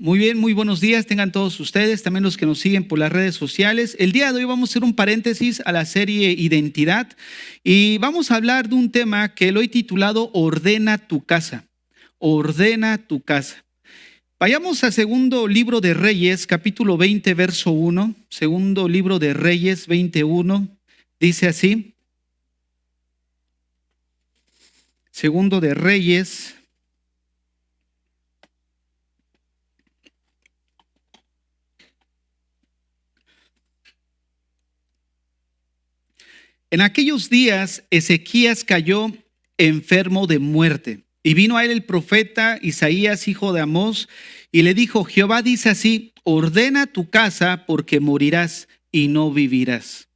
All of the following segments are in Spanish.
Muy bien, muy buenos días, tengan todos ustedes, también los que nos siguen por las redes sociales. El día de hoy vamos a hacer un paréntesis a la serie Identidad y vamos a hablar de un tema que lo he titulado Ordena tu casa. Ordena tu casa. Vayamos a segundo libro de Reyes, capítulo 20, verso 1. Segundo libro de Reyes, 21, dice así. Segundo de Reyes. En aquellos días, Ezequías cayó enfermo de muerte. Y vino a él el profeta Isaías, hijo de Amós, y le dijo: Jehová dice así: ordena tu casa, porque morirás y no vivirás.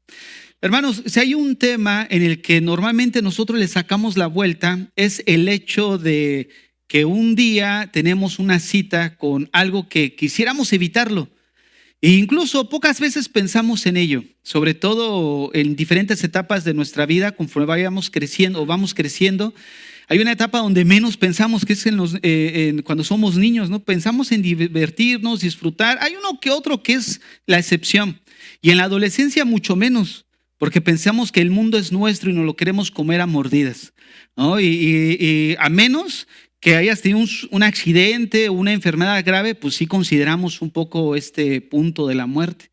Hermanos, si hay un tema en el que normalmente nosotros le sacamos la vuelta, es el hecho de que un día tenemos una cita con algo que quisiéramos evitarlo. E incluso pocas veces pensamos en ello, sobre todo en diferentes etapas de nuestra vida, conforme vayamos creciendo o vamos creciendo. Hay una etapa donde menos pensamos, que es cuando somos niños, ¿no? Pensamos en divertirnos, disfrutar. Hay uno que otro que es la excepción. Y en la adolescencia mucho menos, porque pensamos que el mundo es nuestro y nos lo queremos comer a mordidas, ¿no? Y a menos que hayas tenido un accidente o una enfermedad grave, pues sí consideramos un poco este punto de la muerte.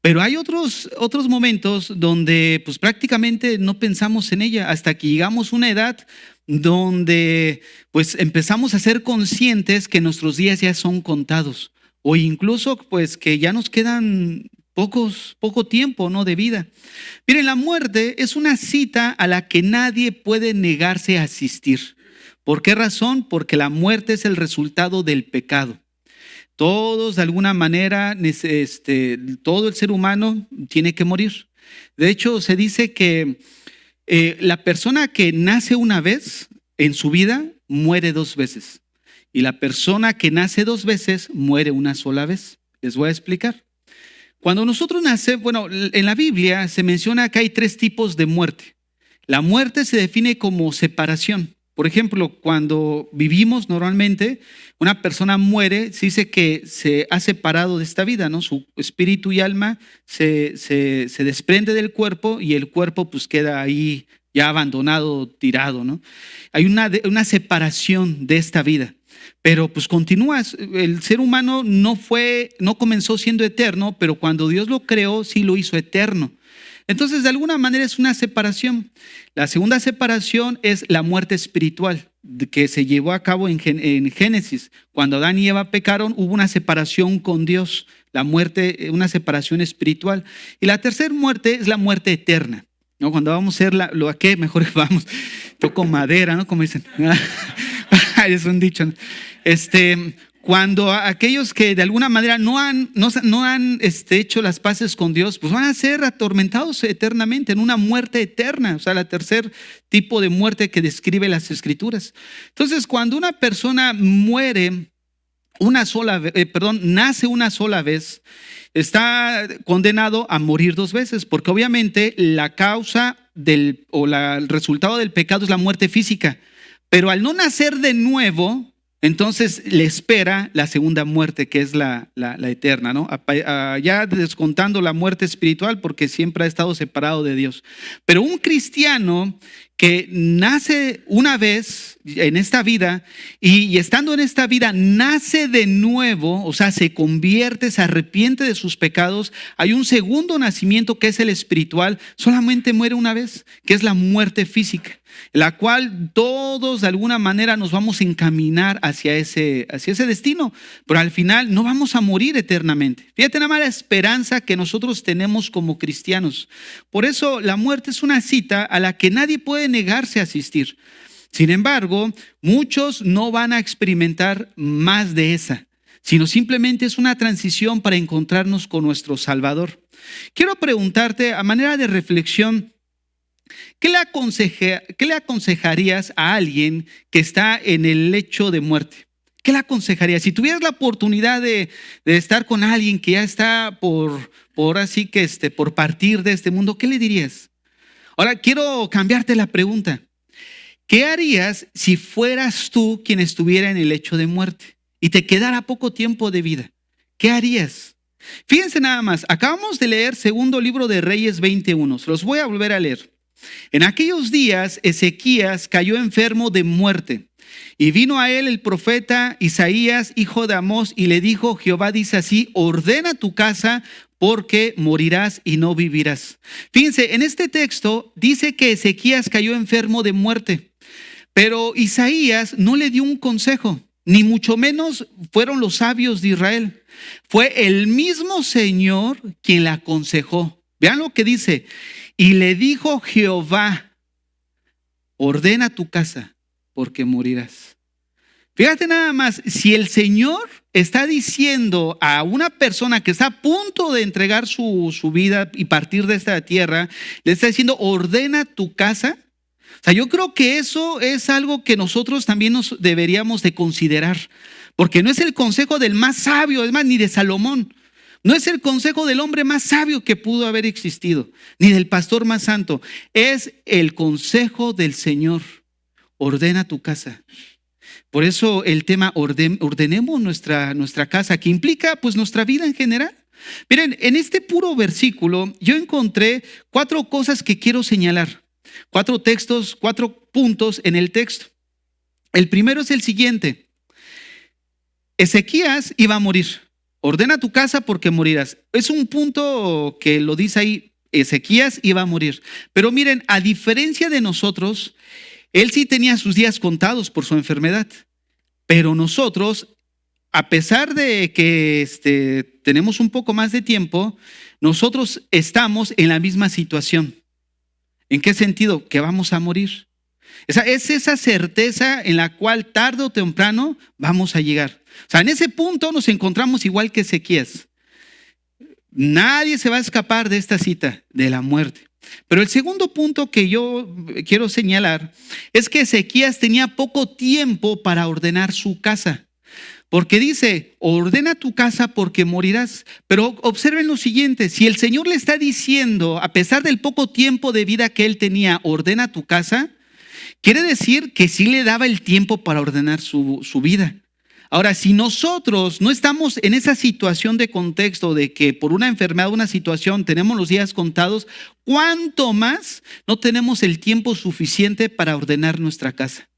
Pero hay otros momentos donde pues prácticamente no pensamos en ella hasta que llegamos a una edad donde pues empezamos a ser conscientes que nuestros días ya son contados o incluso pues que ya nos quedan poco tiempo, ¿no?, de vida. Miren, la muerte es una cita a la que nadie puede negarse a asistir. ¿Por qué razón? Porque la muerte es el resultado del pecado. Todos de alguna manera, todo el ser humano tiene que morir. De hecho, se dice que la persona que nace una vez en su vida muere dos veces. Y la persona que nace dos veces muere una sola vez. Les voy a explicar. Cuando nosotros nacemos, en la Biblia se menciona que hay tres tipos de muerte. La muerte se define como separación. Por ejemplo, cuando vivimos normalmente, una persona muere, se dice que se ha separado de esta vida, ¿no? Su espíritu y alma se desprende del cuerpo y el cuerpo pues queda ahí ya abandonado, tirado, ¿no? Hay una separación de esta vida, pero pues continúa. El ser humano no comenzó siendo eterno, pero cuando Dios lo creó, sí lo hizo eterno. Entonces, de alguna manera es una separación. La segunda separación es la muerte espiritual, que se llevó a cabo en Génesis. Cuando Adán y Eva pecaron, hubo una separación con Dios, la muerte, una separación espiritual. Y la tercera muerte es la muerte eterna, ¿no? Cuando vamos a hacer lo que mejor vamos, toco madera, ¿no? Como dicen. Es un dicho, ¿no? Cuando aquellos que de alguna manera no han hecho las paces con Dios, pues van a ser atormentados eternamente en una muerte eterna. O sea, la tercer tipo de muerte que describe las Escrituras. Entonces, cuando una persona nace una sola vez, está condenado a morir dos veces, porque obviamente la causa el resultado del pecado es la muerte física. Pero al no nacer de nuevo, entonces le espera la segunda muerte, que es la eterna, ¿no? Ya descontando la muerte espiritual, porque siempre ha estado separado de Dios. Pero un cristiano que nace una vez en esta vida y estando en esta vida nace de nuevo, o sea, se convierte, se arrepiente de sus pecados, hay un segundo nacimiento que es el espiritual, solamente muere una vez, que es la muerte física, la cual todos de alguna manera nos vamos a encaminar hacia ese destino, pero al final no vamos a morir eternamente. Fíjate nada más la esperanza que nosotros tenemos como cristianos. Por eso la muerte es una cita a la que nadie puede negarse a asistir. Sin embargo, muchos no van a experimentar más de esa, sino simplemente es una transición para encontrarnos con nuestro Salvador. Quiero preguntarte a manera de reflexión, ¿qué le aconsejarías a alguien que está en el lecho de muerte? ¿Qué le aconsejarías? Si tuvieras la oportunidad de estar con alguien que ya está por partir de este mundo, ¿qué le dirías? Ahora quiero cambiarte la pregunta. ¿Qué harías si fueras tú quien estuviera en el lecho de muerte? y te quedara poco tiempo de vida, ¿qué harías? Fíjense nada más, acabamos de leer segundo libro de Reyes 21, se los voy a volver a leer. En aquellos días Ezequías cayó enfermo de muerte y vino a él el profeta Isaías, hijo de Amós, y le dijo: Jehová dice así, ordena tu casa porque morirás y no vivirás. Fíjense, en este texto dice que Ezequías cayó enfermo de muerte, pero Isaías no le dio un consejo, ni mucho menos fueron los sabios de Israel. Fue el mismo Señor quien le aconsejó. Vean lo que dice: y le dijo Jehová, ordena tu casa porque morirás. Fíjate nada más, si el Señor está diciendo a una persona que está a punto de entregar su vida y partir de esta tierra, le está diciendo, ordena tu casa. O sea, yo creo que eso es algo que nosotros también nos deberíamos de considerar, porque no es el consejo del más sabio, es más, ni de Salomón. No es el consejo del hombre más sabio que pudo haber existido, ni del pastor más santo. Es el consejo del Señor. Ordena tu casa. Por eso el tema ordenemos nuestra casa, que implica pues nuestra vida en general. Miren, en este puro versículo yo encontré 4 cosas que quiero señalar. 4 textos, 4 puntos en el texto. El primero es el siguiente. Ezequías iba a morir. Ordena tu casa porque morirás. Es un punto que lo dice ahí. Ezequías iba a morir. Pero miren, a diferencia de nosotros, él sí tenía sus días contados por su enfermedad. Pero nosotros, a pesar de que tenemos un poco más de tiempo, nosotros estamos en la misma situación. ¿En qué sentido? Que vamos a morir. Es esa certeza en la cual tarde o temprano vamos a llegar. O sea, en ese punto nos encontramos igual que Ezequías. Nadie se va a escapar de esta cita, de la muerte. Pero el segundo punto que yo quiero señalar es que Ezequías tenía poco tiempo para ordenar su casa. Porque dice, ordena tu casa porque morirás. Pero observen lo siguiente, si el Señor le está diciendo, a pesar del poco tiempo de vida que él tenía, ordena tu casa, quiere decir que sí le daba el tiempo para ordenar su vida. Ahora, si nosotros no estamos en esa situación de contexto de que por una enfermedad, una situación, tenemos los días contados, ¿cuánto más no tenemos el tiempo suficiente para ordenar nuestra casa?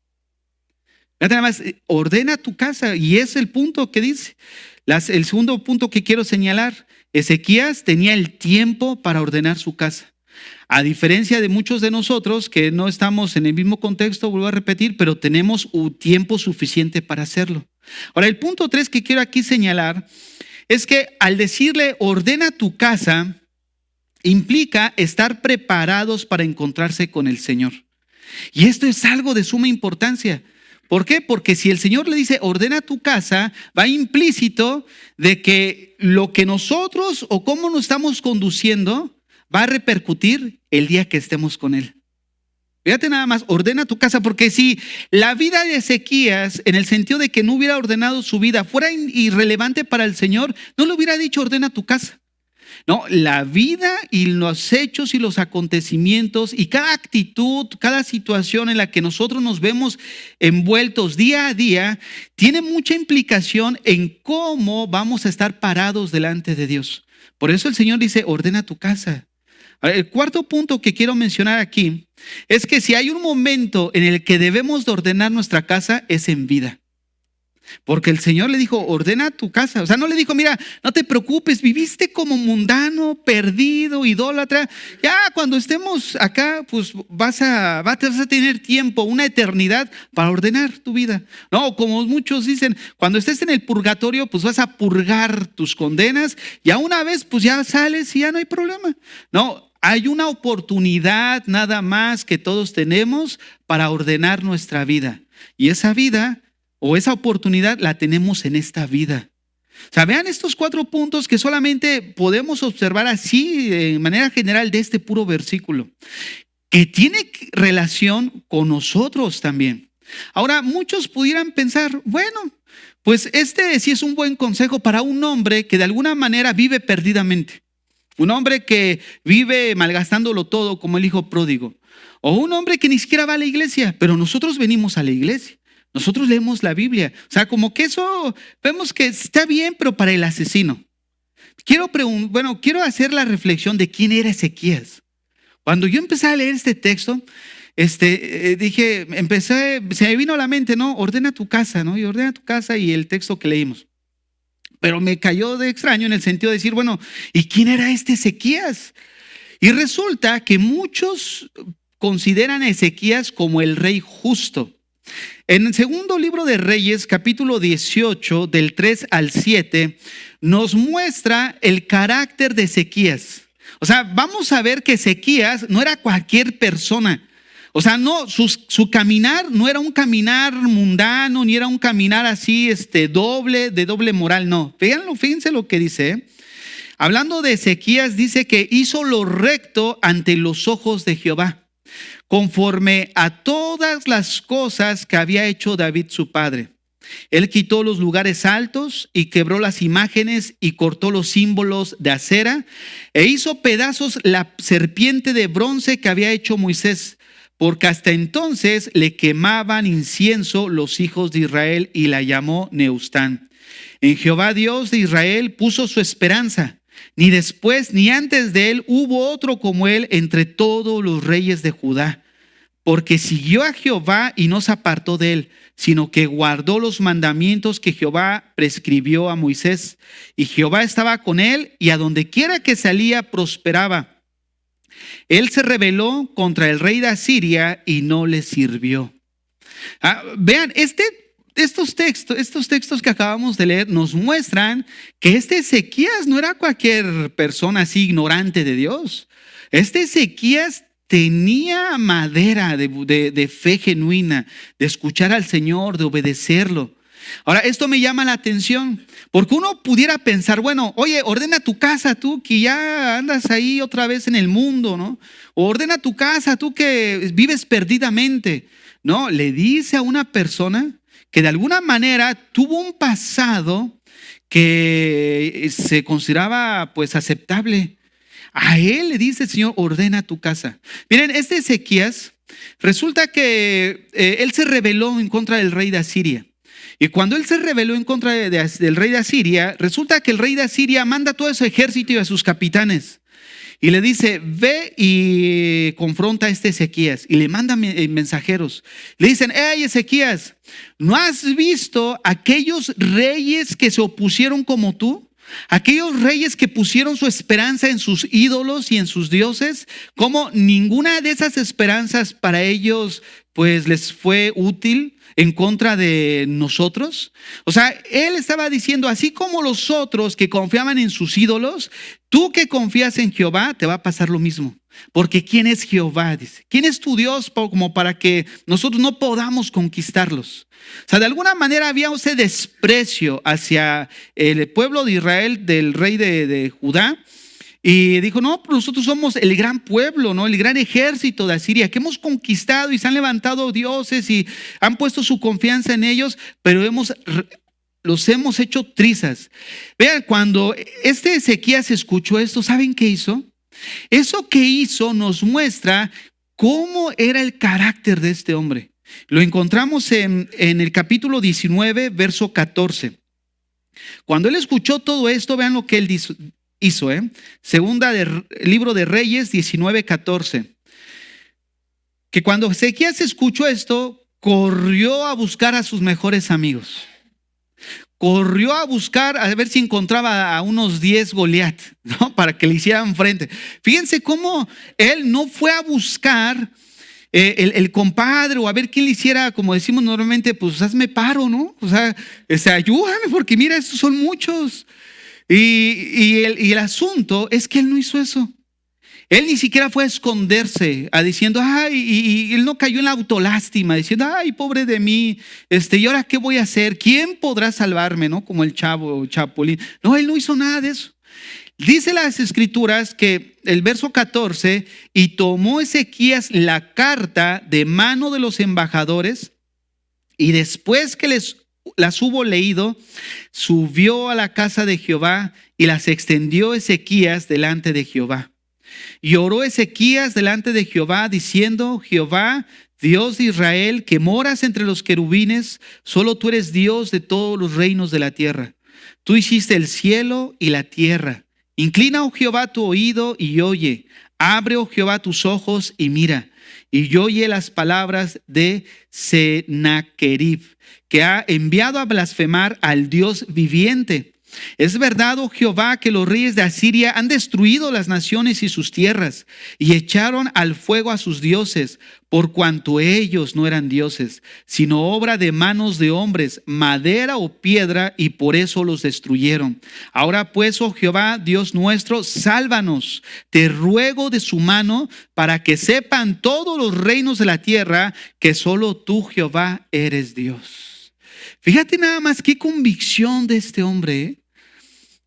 Nada más, ordena tu casa, y es el punto que dice. El segundo punto que quiero señalar, Ezequías tenía el tiempo para ordenar su casa. A diferencia de muchos de nosotros que no estamos en el mismo contexto, vuelvo a repetir, pero tenemos un tiempo suficiente para hacerlo. Ahora, el punto 3 que quiero aquí señalar es que al decirle ordena tu casa, implica estar preparados para encontrarse con el Señor. Y esto es algo de suma importancia. ¿Por qué? Porque si el Señor le dice ordena tu casa, va implícito de que lo que nosotros o cómo nos estamos conduciendo va a repercutir el día que estemos con Él. Fíjate nada más, ordena tu casa, porque si la vida de Ezequías, en el sentido de que no hubiera ordenado su vida, fuera irrelevante para el Señor, no le hubiera dicho ordena tu casa. No, la vida y los hechos y los acontecimientos y cada actitud, cada situación en la que nosotros nos vemos envueltos día a día, tiene mucha implicación en cómo vamos a estar parados delante de Dios. Por eso el Señor dice, ordena tu casa. El cuarto punto que quiero mencionar aquí es que si hay un momento en el que debemos de ordenar nuestra casa, es en vida. Porque el Señor le dijo, ordena tu casa. O sea, no le dijo, mira, no te preocupes, viviste como mundano, perdido, idólatra. Ya cuando estemos acá, pues vas a tener tiempo, una eternidad para ordenar tu vida. No, como muchos dicen, cuando estés en el purgatorio, pues vas a purgar tus condenas. Ya una vez, pues ya sales y ya no hay problema. No, hay una oportunidad nada más que todos tenemos para ordenar nuestra vida. Y esa vida o esa oportunidad la tenemos en esta vida. O sea, vean estos 4 puntos que solamente podemos observar así de manera general de este puro versículo, que tiene relación con nosotros también. Ahora, muchos pudieran pensar, bueno, pues este sí es un buen consejo para un hombre que de alguna manera vive perdidamente. Un hombre que vive malgastándolo todo como el hijo pródigo. O un hombre que ni siquiera va a la iglesia, pero nosotros venimos a la iglesia. Nosotros leemos la Biblia. O sea, como que eso vemos que está bien, pero para el asesino. Quiero hacer la reflexión de quién era Ezequías. Cuando yo empecé a leer este texto, se me vino a la mente, ¿no? Ordena tu casa, ¿no? Y ordena tu casa y el texto que leímos. Pero me cayó de extraño en el sentido de decir, bueno, ¿y quién era este Ezequías? Y resulta que muchos consideran a Ezequías como el rey justo. En el segundo libro de Reyes, capítulo 18, del 3 al 7, nos muestra el carácter de Ezequías. O sea, vamos a ver que Ezequías no era cualquier persona. O sea, no, su caminar no era un caminar mundano, ni era un caminar así, de doble moral, no. Fíjense lo que dice, ¿eh? Hablando de Ezequías, dice que hizo lo recto ante los ojos de Jehová, conforme a todas las cosas que había hecho David su padre. Él quitó los lugares altos y quebró las imágenes y cortó los símbolos de acera e hizo pedazos la serpiente de bronce que había hecho Moisés, porque hasta entonces le quemaban incienso los hijos de Israel, y la llamó Neustán. En Jehová Dios de Israel puso su esperanza. Ni después ni antes de él hubo otro como él entre todos los reyes de Judá, porque siguió a Jehová y no se apartó de él, sino que guardó los mandamientos que Jehová prescribió a Moisés. Y Jehová estaba con él, y a donde quiera que salía prosperaba. Él se rebeló contra el rey de Asiria y no le sirvió. Vean, estos textos que acabamos de leer nos muestran que este Ezequías no era cualquier persona así ignorante de Dios. Este Ezequías tenía madera de fe genuina, de escuchar al Señor, de obedecerlo. Ahora, esto me llama la atención, porque uno pudiera pensar, bueno, oye, ordena tu casa tú que ya andas ahí otra vez en el mundo, ¿no? O ordena tu casa tú que vives perdidamente. No, le dice a una persona que de alguna manera tuvo un pasado que se consideraba pues aceptable. A él le dice el Señor, ordena tu casa. Miren, este Ezequías, resulta que él se rebeló en contra del rey de Asiria. Y cuando él se rebeló en contra del rey de Asiria, resulta que el rey de Asiria manda todo su ejército y a sus capitanes. Y le dice, ve y confronta a este Ezequías. Y le manda mensajeros. Le dicen, hey Ezequías, ¿no has visto aquellos reyes que se opusieron como tú? Aquellos reyes que pusieron su esperanza en sus ídolos y en sus dioses, como ninguna de esas esperanzas para ellos pues les fue útil en contra de nosotros. O sea, él estaba diciendo, así como los otros que confiaban en sus ídolos, tú que confías en Jehová, te va a pasar lo mismo. Porque ¿quién es Jehová? Dice, ¿quién es tu Dios como para que nosotros no podamos conquistarlos? O sea, de alguna manera había ese desprecio hacia el pueblo de Israel, del rey de Judá. Y dijo, no, nosotros somos el gran pueblo, ¿no? El gran ejército de Asiria que hemos conquistado, y se han levantado dioses y han puesto su confianza en ellos, pero los hemos hecho trizas. Vean, cuando este Ezequías escuchó esto, ¿saben qué hizo? Eso que hizo nos muestra cómo era el carácter de este hombre. Lo encontramos en el capítulo 19, verso 14. Cuando él escuchó todo esto, vean lo que él hizo. Libro de Reyes 19:14. Que cuando Ezequías escuchó esto, corrió a buscar a sus mejores amigos. Corrió a buscar a ver si encontraba a unos 10 Goliat, ¿no? Para que le hicieran frente. Fíjense cómo él no fue a buscar el compadre o a ver quién le hiciera, como decimos normalmente, pues hazme paro, ¿no? O sea, ayúdame porque mira, estos son muchos. Y el asunto es que él no hizo eso. Él ni siquiera fue a esconderse, diciendo, ay, y él no cayó en la autolástima, diciendo, ay, pobre de mí, ¿y ahora qué voy a hacer? ¿Quién podrá salvarme? ¿No? Como el Chapulín. No, él no hizo nada de eso. Dice las escrituras que el verso 14, y tomó Ezequías la carta de mano de los embajadores, y después que las hubo leído, subió a la casa de Jehová y las extendió Ezequías delante de Jehová. Y oró Ezequías delante de Jehová diciendo, Jehová, Dios de Israel, que moras entre los querubines, solo tú eres Dios de todos los reinos de la tierra. Tú hiciste el cielo y la tierra. Inclina, oh Jehová, tu oído y oye. Abre, oh Jehová, tus ojos y mira. Y oye las palabras de Sennacherib, que ha enviado a blasfemar al Dios viviente. Es verdad, oh Jehová, que los reyes de Asiria han destruido las naciones y sus tierras, y echaron al fuego a sus dioses, por cuanto ellos no eran dioses, sino obra de manos de hombres, madera o piedra, y por eso los destruyeron. Ahora pues, oh Jehová, Dios nuestro, sálvanos, te ruego de su mano, para que sepan todos los reinos de la tierra que solo tú, Jehová, eres Dios. Fíjate nada más qué convicción de este hombre, ¿eh?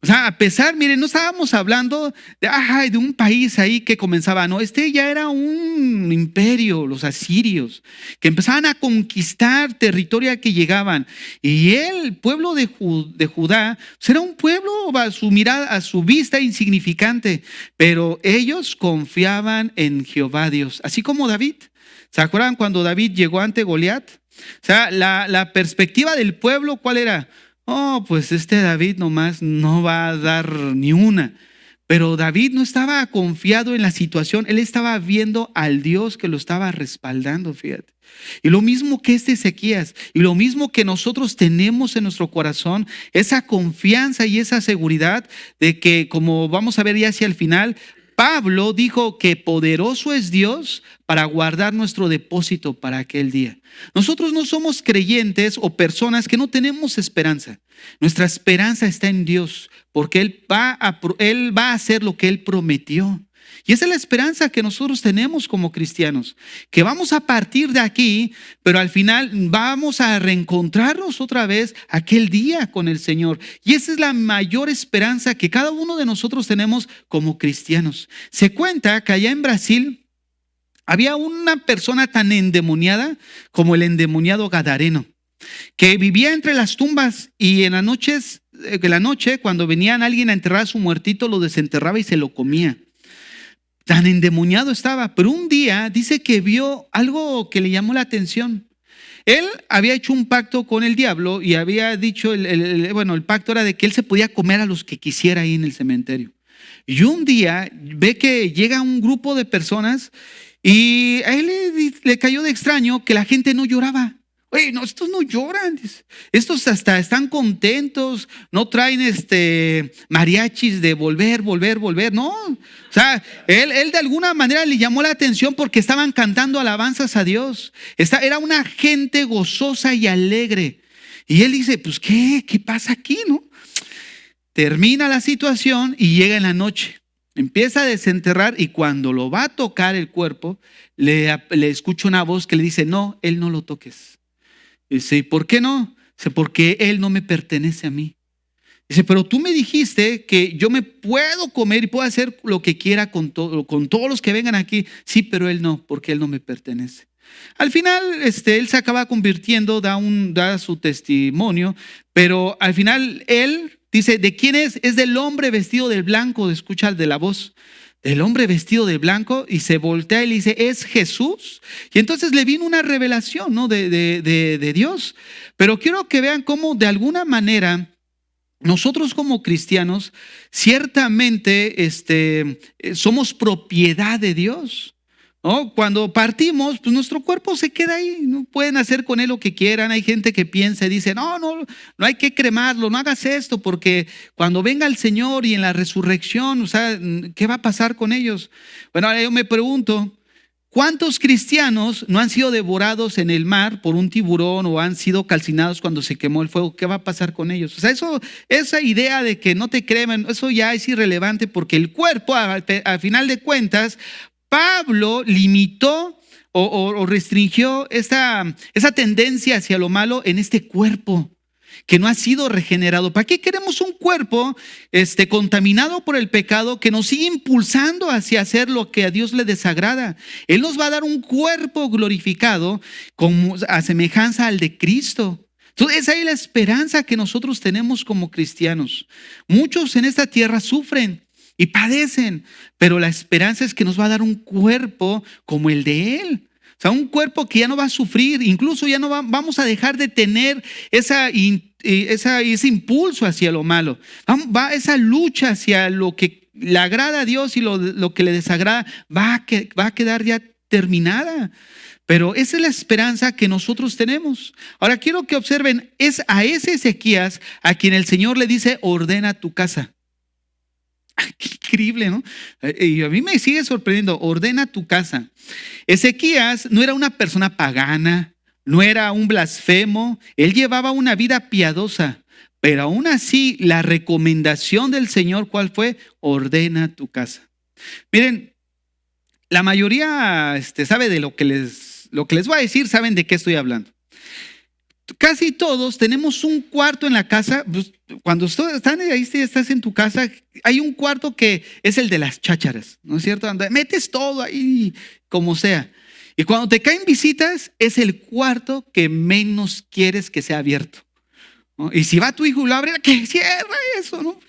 O sea, a pesar, miren, no estábamos hablando de un país ahí que comenzaba, no, este ya era un imperio, los asirios, que empezaban a conquistar territorio al que llegaban. Y el pueblo de Judá era un pueblo a su mirada, a su vista insignificante, pero ellos confiaban en Jehová Dios, así como David. ¿Se acuerdan cuando David llegó ante Goliat? O sea, la perspectiva del pueblo, ¿cuál era? Oh, pues este David nomás no va a dar ni una. Pero David no estaba confiado en la situación, él estaba viendo al Dios que lo estaba respaldando, fíjate. Y lo mismo que este Ezequías, y lo mismo que nosotros tenemos en nuestro corazón, esa confianza y esa seguridad de que, como vamos a ver ya hacia el final, Pablo dijo que poderoso es Dios para guardar nuestro depósito para aquel día. Nosotros no somos creyentes o personas que no tenemos esperanza. Nuestra esperanza está en Dios, porque Él va a hacer lo que Él prometió. Y esa es la esperanza que nosotros tenemos como cristianos, que vamos a partir de aquí, pero al final vamos a reencontrarnos otra vez aquel día con el Señor. Y esa es la mayor esperanza que cada uno de nosotros tenemos como cristianos. Se cuenta que allá en Brasil había una persona tan endemoniada como el endemoniado Gadareno, que vivía entre las tumbas y en la noche, cuando venían alguien a enterrar a su muertito, lo desenterraba y se lo comía. Tan endemoniado estaba, pero un día dice que vio algo que le llamó la atención. Él había hecho un pacto con el diablo y había dicho, el pacto era de que él se podía comer a los que quisiera ahí en el cementerio. Y un día ve que llega un grupo de personas y a él le cayó de extraño que la gente no lloraba. Oye, no, estos no lloran, estos hasta están contentos, no traen mariachis de volver, no. O sea, él de alguna manera le llamó la atención porque estaban cantando alabanzas a Dios. Era una gente gozosa y alegre. Y él dice, pues, ¿qué pasa aquí, no? Termina la situación y llega en la noche. Empieza a desenterrar y cuando lo va a tocar el cuerpo, le escucha una voz que le dice, no, él no lo toques. Dice, ¿y por qué no? Dice, porque él no me pertenece a mí. Dice, pero tú me dijiste que yo me puedo comer y puedo hacer lo que quiera con todos los que vengan aquí. Sí, pero él no, porque él no me pertenece. Al final, él se acaba convirtiendo, da su testimonio, pero al final él dice, ¿de quién es? Es del hombre vestido de blanco, escucha de la voz. Del hombre vestido de blanco, y se voltea y le dice, ¿es Jesús? Y entonces le vino una revelación, ¿no? de Dios. Pero quiero que vean cómo de alguna manera nosotros como cristianos ciertamente somos propiedad de Dios, ¿no? Cuando partimos, pues nuestro cuerpo se queda ahí, no pueden hacer con él lo que quieran. Hay gente que piensa y dice, no hay que cremarlo, no hagas esto, porque cuando venga el Señor y en la resurrección, o sea, ¿qué va a pasar con ellos? Bueno, ahora yo me pregunto, ¿cuántos cristianos no han sido devorados en el mar por un tiburón o han sido calcinados cuando se quemó el fuego? ¿Qué va a pasar con ellos? O sea, esa idea de que no te cremen, eso ya es irrelevante, porque el cuerpo, al final de cuentas, Pablo limitó o restringió esa tendencia hacia lo malo en este cuerpo que no ha sido regenerado. ¿Para qué queremos un cuerpo contaminado por el pecado que nos sigue impulsando hacia hacer lo que a Dios le desagrada? Él nos va a dar un cuerpo glorificado a semejanza al de Cristo. Entonces esa es la esperanza que nosotros tenemos como cristianos. Muchos en esta tierra sufren y padecen, pero la esperanza es que nos va a dar un cuerpo como el de Él. O sea, un cuerpo que ya no va a sufrir, incluso ya no vamos a dejar de tener ese impulso hacia lo malo. Va esa lucha hacia lo que le agrada a Dios y lo que le desagrada, va a quedar ya terminada. Pero esa es la esperanza que nosotros tenemos. Ahora quiero que observen, es a ese Ezequías a quien el Señor le dice, ordena tu casa. Qué increíble, ¿no? Y a mí me sigue sorprendiendo, ordena tu casa. Ezequías no era una persona pagana, no era un blasfemo, él llevaba una vida piadosa, pero aún así la recomendación del Señor, ¿cuál fue? Ordena tu casa. Miren, la mayoría sabe de lo que les voy a decir, saben de qué estoy hablando. Casi todos tenemos un cuarto en la casa. Cuando estás en tu casa, hay un cuarto que es el de las chácharas, ¿no es cierto? Donde metes todo ahí como sea. Y cuando te caen visitas, es el cuarto que menos quieres que sea abierto, ¿no? Y si va tu hijo y lo abre, que cierra eso, ¿no?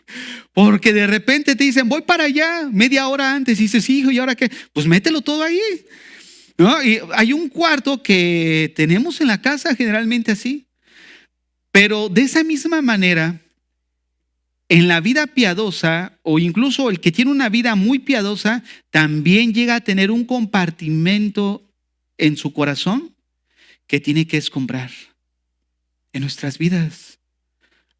Porque de repente te dicen, voy para allá, media hora antes, y dices, hijo, ¿y ahora qué? Pues mételo todo ahí, ¿no? Y hay un cuarto que tenemos en la casa generalmente así. Pero de esa misma manera, en la vida piadosa, o incluso el que tiene una vida muy piadosa, también llega a tener un compartimento en su corazón que tiene que escombrar en nuestras vidas.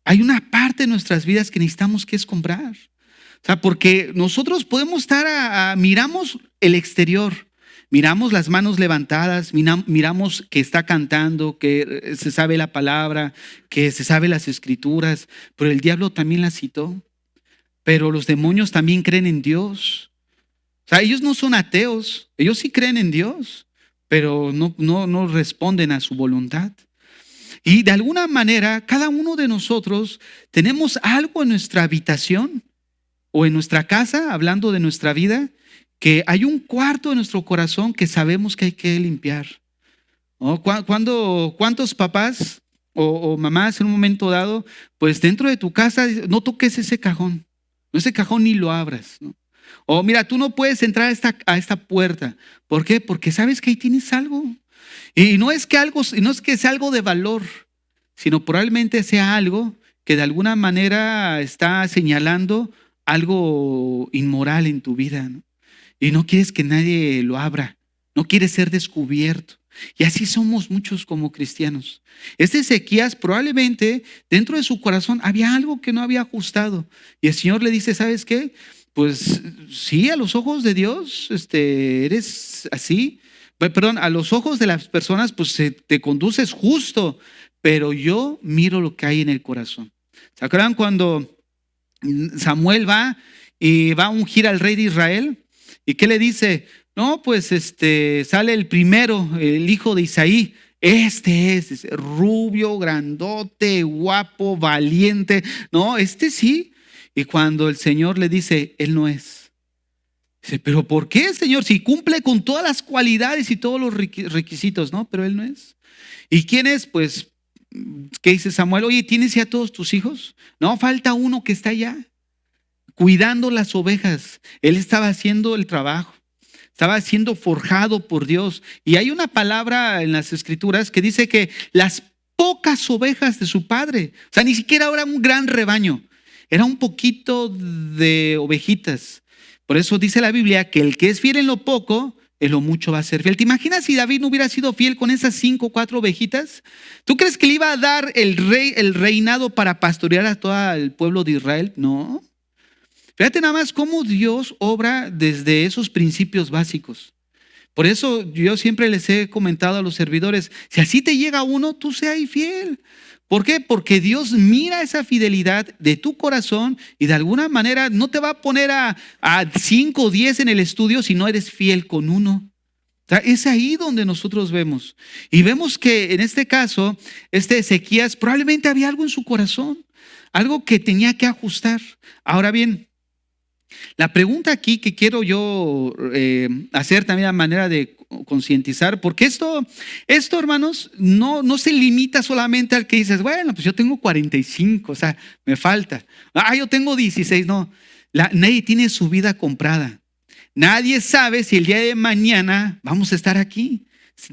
Hay una parte de nuestras vidas que necesitamos que escombrar. O sea, porque nosotros podemos estar miramos el exterior, miramos las manos levantadas, miramos que está cantando, que se sabe la palabra, que se sabe las escrituras, pero el diablo también las citó. Pero los demonios también creen en Dios. O sea, ellos no son ateos, ellos sí creen en Dios, pero no responden a su voluntad. Y de alguna manera, cada uno de nosotros tenemos algo en nuestra habitación o en nuestra casa, hablando de nuestra vida, que hay un cuarto de nuestro corazón que sabemos que hay que limpiar, ¿no? ¿Cuántos papás o mamás en un momento dado, pues dentro de tu casa, no toques ese cajón ni lo abras, ¿no? O mira, tú no puedes entrar a esta puerta. ¿Por qué? Porque sabes que ahí tienes algo. Y no es que sea algo de valor, sino probablemente sea algo que de alguna manera está señalando algo inmoral en tu vida, ¿no? Y no quieres que nadie lo abra, no quieres ser descubierto. Y así somos muchos como cristianos. Ezequías probablemente dentro de su corazón había algo que no había ajustado. Y el Señor le dice, ¿sabes qué? Pues sí, a los ojos de Dios eres así. Perdón, a los ojos de las personas pues te conduces justo, pero yo miro lo que hay en el corazón. ¿Se acuerdan cuando Samuel va y va a ungir al rey de Israel? ¿Y qué le dice? No, pues sale el primero, el hijo de Isaí. Este es rubio, grandote, guapo, valiente. No, sí. Y cuando el Señor le dice, él no es. Dice, ¿pero por qué, Señor? Si cumple con todas las cualidades y todos los requisitos, ¿no? Pero él no es. ¿Y quién es? Pues, ¿qué dice Samuel? Oye, ¿tienes ya todos tus hijos? No, falta uno que está allá, cuidando las ovejas. Él estaba haciendo el trabajo, estaba siendo forjado por Dios. Y hay una palabra en las escrituras que dice que las pocas ovejas de su padre, o sea, ni siquiera era un gran rebaño, era un poquito de ovejitas. Por eso dice la Biblia que el que es fiel en lo poco, en lo mucho va a ser fiel. ¿Te imaginas si David no hubiera sido fiel con esas 5 o 4 ovejitas? ¿Tú crees que le iba a dar el reinado para pastorear a todo el pueblo de Israel? No. Fíjate nada más cómo Dios obra desde esos principios básicos. Por eso yo siempre les he comentado a los servidores, si así te llega uno, tú sea fiel. ¿Por qué? Porque Dios mira esa fidelidad de tu corazón y de alguna manera no te va a poner a 5 o 10 en el estudio si no eres fiel con uno. O sea, es ahí donde nosotros vemos. Y vemos que en este caso, Ezequías probablemente había algo en su corazón, algo que tenía que ajustar. Ahora bien, la pregunta aquí que quiero yo hacer también a manera de concientizar, porque esto hermanos, no se limita solamente al que dices, bueno, pues yo tengo 45, o sea, me falta. Yo tengo 16, no. Nadie tiene su vida comprada. Nadie sabe si el día de mañana vamos a estar aquí.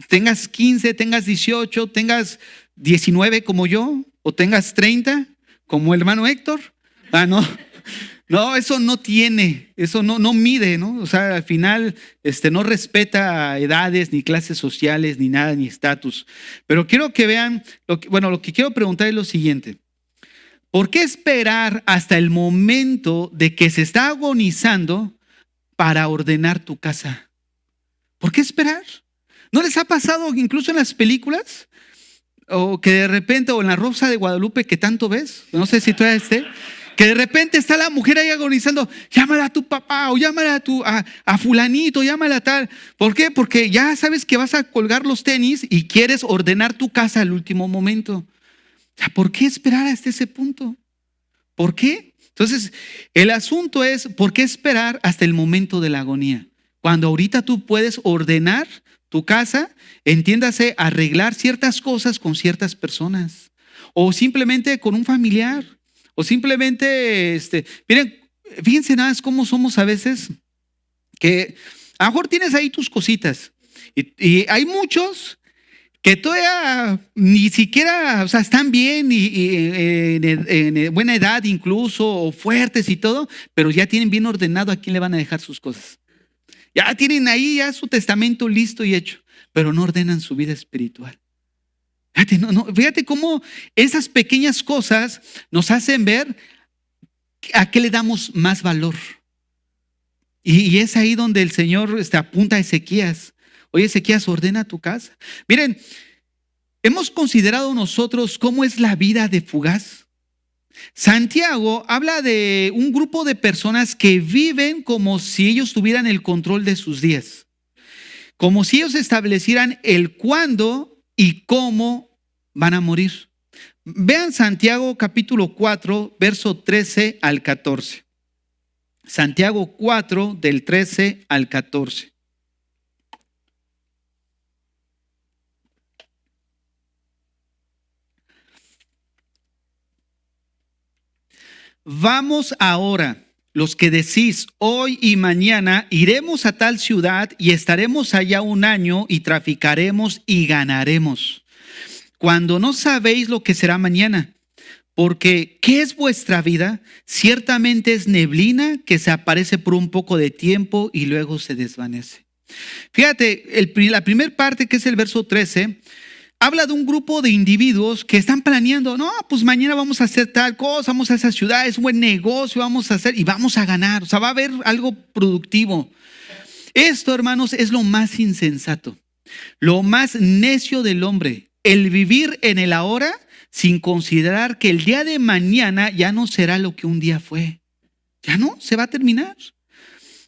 Tengas 15, tengas 18, tengas 19 como yo, o tengas 30 como el hermano Héctor. No. No, eso no tiene, eso no mide, ¿no? O sea, al final no respeta edades, ni clases sociales, ni nada, ni estatus. Pero quiero que vean, lo que quiero preguntar es lo siguiente. ¿Por qué esperar hasta el momento de que se está agonizando para ordenar tu casa? ¿Por qué esperar? ¿No les ha pasado incluso en las películas? O que de repente, o en La Rosa de Guadalupe que tanto ves, no sé si todavía esté, que de repente está la mujer ahí agonizando, llámala a tu papá, o llámala a fulanito, llámala a tal. ¿Por qué? Porque ya sabes que vas a colgar los tenis y quieres ordenar tu casa al último momento. O sea, ¿por qué esperar hasta ese punto? ¿Por qué? Entonces, el asunto es, ¿por qué esperar hasta el momento de la agonía? Cuando ahorita tú puedes ordenar tu casa, entiéndase, arreglar ciertas cosas con ciertas personas, o simplemente con un familiar, o simplemente, miren, fíjense nada más cómo somos a veces, que a lo mejor tienes ahí tus cositas, y hay muchos que todavía ni siquiera, o sea, están bien y en buena edad incluso, o fuertes y todo, pero ya tienen bien ordenado a quién le van a dejar sus cosas. Ya tienen ahí ya su testamento listo y hecho, pero no ordenan su vida espiritual. Fíjate cómo esas pequeñas cosas nos hacen ver a qué le damos más valor. Y es ahí donde el Señor apunta a Ezequías. Oye, Ezequías, ordena tu casa. Miren, hemos considerado nosotros cómo es la vida de fugaz. Santiago habla de un grupo de personas que viven como si ellos tuvieran el control de sus días, como si ellos establecieran el cuándo y cómo van a morir. Vean Santiago capítulo 4, verso 13 al 14. Santiago 4, del 13 al 14. Vamos ahora, los que decís hoy y mañana, iremos a tal ciudad y estaremos allá un año y traficaremos y ganaremos, cuando no sabéis lo que será mañana. Porque ¿qué es vuestra vida? Ciertamente es neblina que se aparece por un poco de tiempo y luego se desvanece. Fíjate, la primera parte, que es el verso 13, habla de un grupo de individuos que están planeando, no, pues mañana vamos a hacer tal cosa, vamos a esa ciudad, es un buen negocio, vamos a hacer y vamos a ganar. O sea, va a haber algo productivo. Esto, hermanos, es lo más insensato, lo más necio del hombre, el vivir en el ahora sin considerar que el día de mañana ya no será lo que un día fue. Ya no, se va a terminar.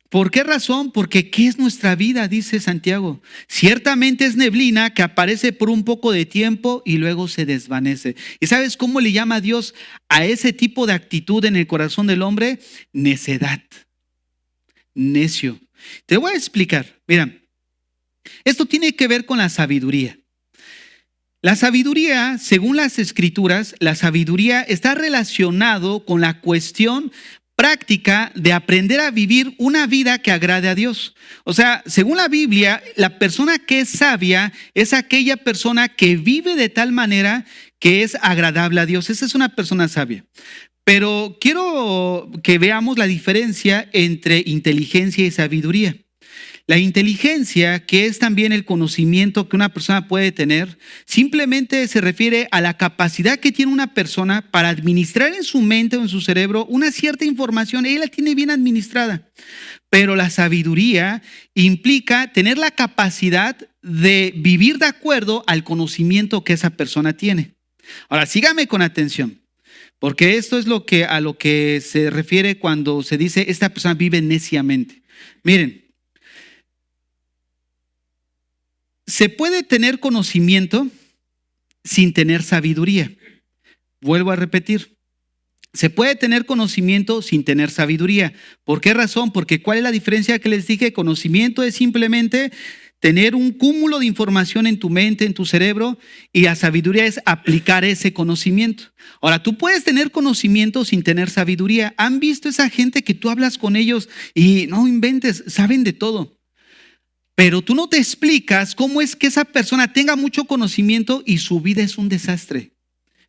¿Por qué razón? Porque ¿qué es nuestra vida? Dice Santiago. Ciertamente es neblina que aparece por un poco de tiempo y luego se desvanece. ¿Y sabes cómo le llama Dios a ese tipo de actitud en el corazón del hombre? Necedad. Necio. Te voy a explicar. Mira, esto tiene que ver con la sabiduría. La sabiduría, según las Escrituras, la sabiduría está relacionado con la cuestión práctica de aprender a vivir una vida que agrade a Dios. O sea, según la Biblia, la persona que es sabia es aquella persona que vive de tal manera que es agradable a Dios. Esa es una persona sabia. Pero quiero que veamos la diferencia entre inteligencia y sabiduría. La inteligencia, que es también el conocimiento que una persona puede tener, simplemente se refiere a la capacidad que tiene una persona para administrar en su mente o en su cerebro una cierta información. Ella la tiene bien administrada. Pero la sabiduría implica tener la capacidad de vivir de acuerdo al conocimiento que esa persona tiene. Ahora, sígame con atención, porque esto es a lo que se refiere cuando se dice esta persona vive neciamente. Miren, se puede tener conocimiento sin tener sabiduría. Vuelvo a repetir. Se puede tener conocimiento sin tener sabiduría. ¿Por qué razón? Porque ¿cuál es la diferencia que les dije? Conocimiento es simplemente tener un cúmulo de información en tu mente, en tu cerebro, y la sabiduría es aplicar ese conocimiento. Ahora, tú puedes tener conocimiento sin tener sabiduría. ¿Han visto esa gente que tú hablas con ellos y no inventes, saben de todo? pero tú no te explicas cómo es que esa persona tenga mucho conocimiento y su vida es un desastre.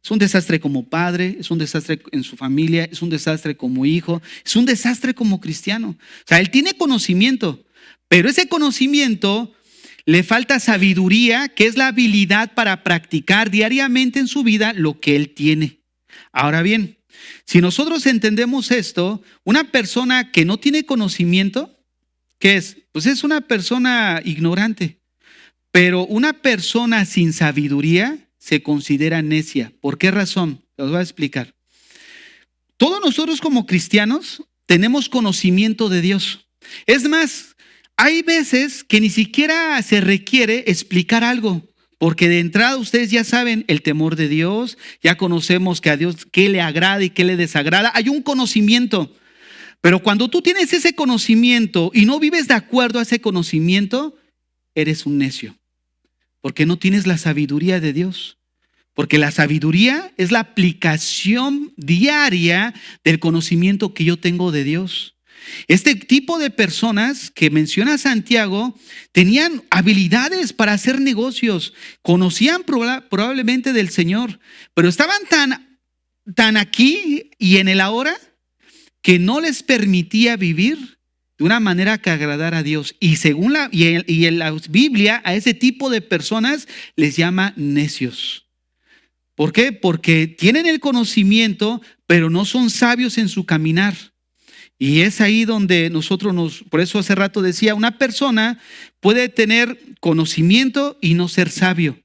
Es un desastre como padre, es un desastre en su familia, es un desastre como hijo, es un desastre como cristiano. O sea, él tiene conocimiento, pero ese conocimiento le falta sabiduría, que es la habilidad para practicar diariamente en su vida lo que él tiene. Ahora bien, si nosotros entendemos esto, una persona que no tiene conocimiento, ¿qué es? Pues es una persona ignorante, pero una persona sin sabiduría se considera necia. ¿Por qué razón? Los voy a explicar. Todos nosotros como cristianos tenemos conocimiento de Dios. Es más, hay veces que ni siquiera se requiere explicar algo, porque de entrada ustedes ya saben el temor de Dios, ya conocemos que a Dios qué le agrada y qué le desagrada. Hay un conocimiento. Pero cuando tú tienes ese conocimiento y no vives de acuerdo a ese conocimiento, eres un necio, porque no tienes la sabiduría de Dios. Porque la sabiduría es la aplicación diaria del conocimiento que yo tengo de Dios. Este tipo de personas que menciona Santiago tenían habilidades para hacer negocios, conocían probablemente del Señor, pero estaban tan aquí y en el ahora que no les permitía vivir de una manera que agradara a Dios. Y según en la Biblia, a ese tipo de personas les llama necios. ¿Por qué? Porque tienen el conocimiento, pero no son sabios en su caminar. Y es ahí donde por eso hace rato decía, una persona puede tener conocimiento y no ser sabio.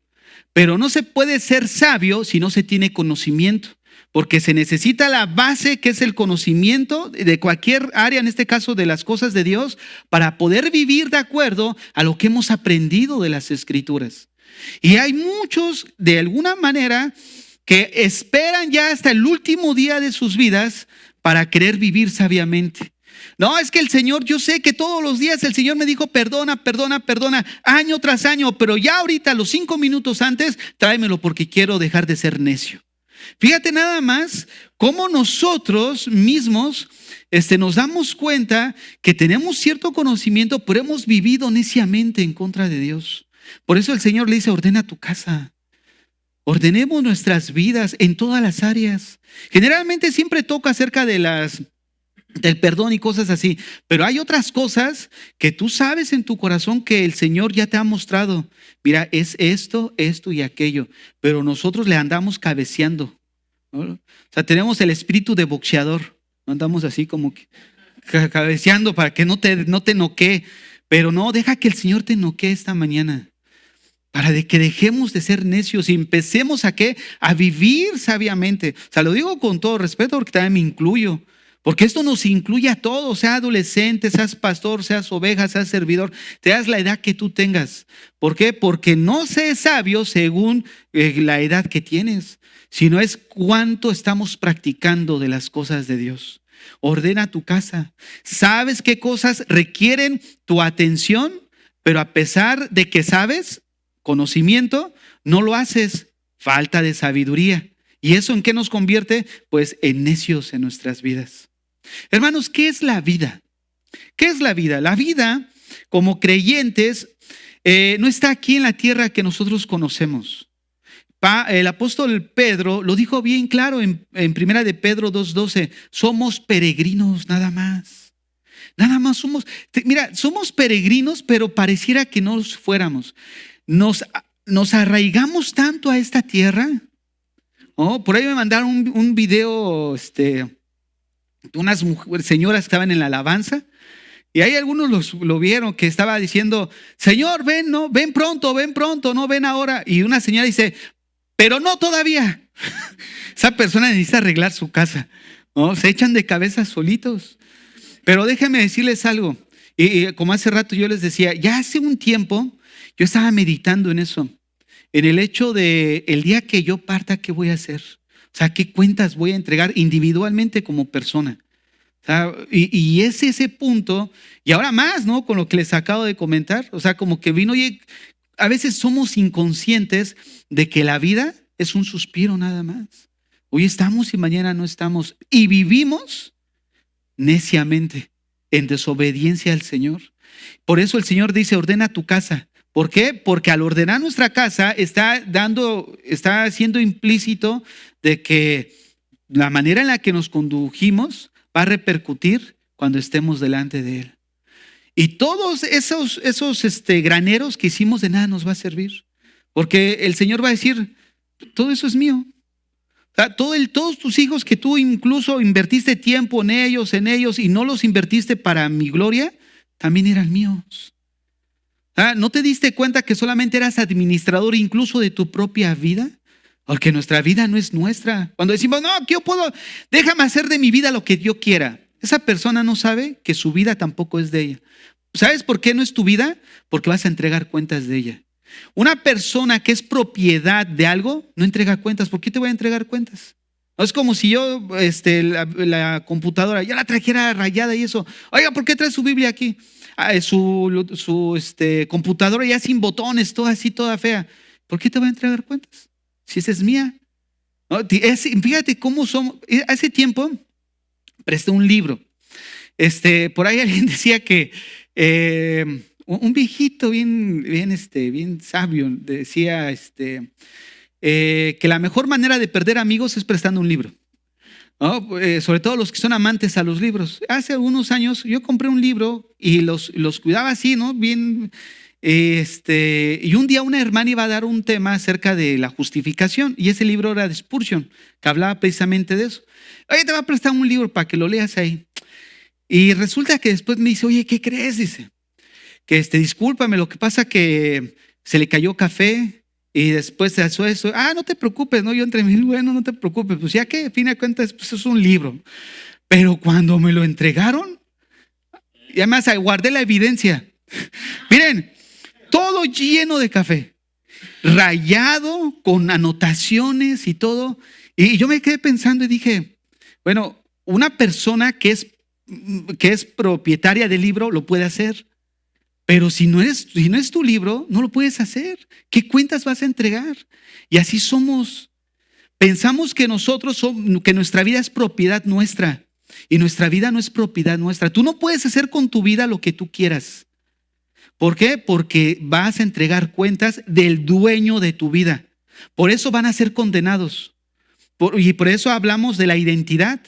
Pero no se puede ser sabio si no se tiene conocimiento. Porque se necesita la base, que es el conocimiento de cualquier área, en este caso de las cosas de Dios, para poder vivir de acuerdo a lo que hemos aprendido de las Escrituras. Y hay muchos, de alguna manera, que esperan ya hasta el último día de sus vidas para querer vivir sabiamente. No, es que el Señor, yo sé que todos los días el Señor me dijo perdona, perdona, perdona, año tras año, pero ya ahorita, los 5 minutos antes, tráemelo porque quiero dejar de ser necio. Fíjate nada más cómo nosotros mismos nos damos cuenta que tenemos cierto conocimiento, pero hemos vivido neciamente en contra de Dios. Por eso el Señor le dice, ordena tu casa. Ordenemos nuestras vidas en todas las áreas. Generalmente siempre toca acerca del perdón y cosas así, pero hay otras cosas que tú sabes en tu corazón que el Señor ya te ha mostrado. Mira, es esto, esto y aquello, pero nosotros le andamos cabeceando, ¿no? O sea, tenemos el espíritu de boxeador, no andamos así como que cabeceando para que no te noquee, pero no, deja que el Señor te noquee esta mañana. Para que dejemos de ser necios y empecemos a vivir sabiamente. O sea, lo digo con todo respeto porque también me incluyo. Porque esto nos incluye a todos, sea adolescente, seas pastor, seas oveja, seas servidor, seas la edad que tú tengas. ¿Por qué? Porque no seas sabio según la edad que tienes, sino es cuánto estamos practicando de las cosas de Dios. Ordena tu casa. ¿Sabes qué cosas requieren tu atención? Pero a pesar de que sabes, conocimiento, no lo haces. Falta de sabiduría. ¿Y eso en qué nos convierte? Pues en necios en nuestras vidas. Hermanos, ¿qué es la vida? ¿Qué es la vida? La vida, como creyentes, no está aquí en la tierra que nosotros conocemos. El apóstol Pedro lo dijo bien claro en primera de Pedro 2:12. Somos peregrinos nada más. Nada más somos peregrinos, pero pareciera que no fuéramos. Nos arraigamos tanto a esta tierra. Oh, por ahí me mandaron un video, unas señoras que estaban en la alabanza, y ahí algunos lo vieron, que estaba diciendo, Señor, ven, no, ven pronto, no, ven ahora. Y una señora dice, pero no todavía. Esa persona necesita arreglar su casa, ¿no? Se echan de cabeza solitos. Pero déjenme decirles algo, y como hace rato yo les decía, ya hace un tiempo yo estaba meditando en eso, en el hecho de el día que yo parta, ¿qué voy a hacer? O sea, ¿qué cuentas voy a entregar individualmente como persona? O sea, y es ese punto, y ahora más, ¿no? Con lo que les acabo de comentar, o sea, como que vino, oye, a veces somos inconscientes de que la vida es un suspiro nada más. Hoy estamos y mañana no estamos, y vivimos neciamente en desobediencia al Señor. Por eso el Señor dice, ordena tu casa. ¿Por qué? Porque al ordenar nuestra casa está siendo implícito de que la manera en la que nos condujimos va a repercutir cuando estemos delante de Él. Y todos esos graneros que hicimos de nada nos va a servir. Porque el Señor va a decir, todo eso es mío. O sea, todos tus hijos que tú incluso invertiste tiempo en ellos y no los invertiste para mi gloria, también eran míos. ¿No te diste cuenta que solamente eras administrador incluso de tu propia vida? Porque nuestra vida no es nuestra. Cuando decimos, no, que yo puedo, déjame hacer de mi vida lo que yo quiera. Esa persona no sabe que su vida tampoco es de ella. ¿Sabes por qué no es tu vida? Porque vas a entregar cuentas de ella. Una persona que es propiedad de algo no entrega cuentas. ¿Por qué te voy a entregar cuentas? No es como si yo la computadora ya la trajera rayada y eso. Oiga, ¿por qué trae su Biblia aquí? Su computadora ya sin botones, toda así, toda fea. ¿Por qué te voy a entregar cuentas? Si esa es mía. ¿No? Fíjate cómo somos. Hace tiempo presté un libro. Por ahí alguien decía que un viejito bien sabio decía que la mejor manera de perder amigos es prestando un libro, ¿no? Sobre todo los que son amantes a los libros. Hace algunos años yo compré un libro y los cuidaba así, ¿no? Bien. Y un día una hermana iba a dar un tema acerca de la justificación y ese libro era de Spurgeon, que hablaba precisamente de eso. Oye, te va a prestar un libro para que lo leas ahí. Y resulta que después me dice, oye, ¿qué crees? Dice, que discúlpame, lo que pasa que se le cayó café y después se hizo eso. No te preocupes, ¿no? Yo entre mí, bueno, no te preocupes, pues ya que a fin de cuentas pues es un libro. Pero cuando me lo entregaron, y además guardé la evidencia. Miren, todo lleno de café, rayado, con anotaciones y todo. Y yo me quedé pensando y dije, bueno, una persona que es propietaria del libro lo puede hacer. Pero si no es tu libro, no lo puedes hacer. ¿Qué cuentas vas a entregar? Y así somos. Pensamos que que nuestra vida es propiedad nuestra. Y nuestra vida no es propiedad nuestra. Tú no puedes hacer con tu vida lo que tú quieras. ¿Por qué? Porque vas a entregar cuentas del dueño de tu vida. Por eso van a ser condenados. Y por eso hablamos de la identidad.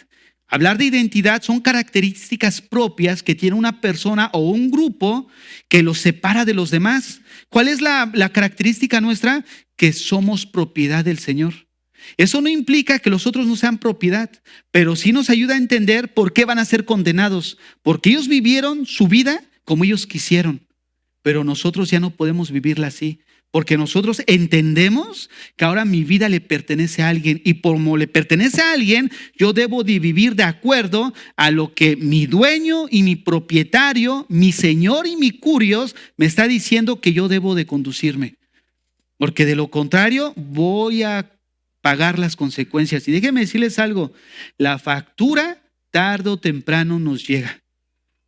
Hablar de identidad son características propias que tiene una persona o un grupo que los separa de los demás. ¿Cuál es la característica nuestra? Que somos propiedad del Señor. Eso no implica que los otros no sean propiedad, pero sí nos ayuda a entender por qué van a ser condenados. Porque ellos vivieron su vida como ellos quisieron, pero nosotros ya no podemos vivirla así. Porque nosotros entendemos que ahora mi vida le pertenece a alguien y como le pertenece a alguien, yo debo de vivir de acuerdo a lo que mi dueño y mi propietario, mi señor y mi curios me está diciendo que yo debo de conducirme. Porque de lo contrario voy a pagar las consecuencias. Y déjenme decirles algo, la factura tarde o temprano nos llega.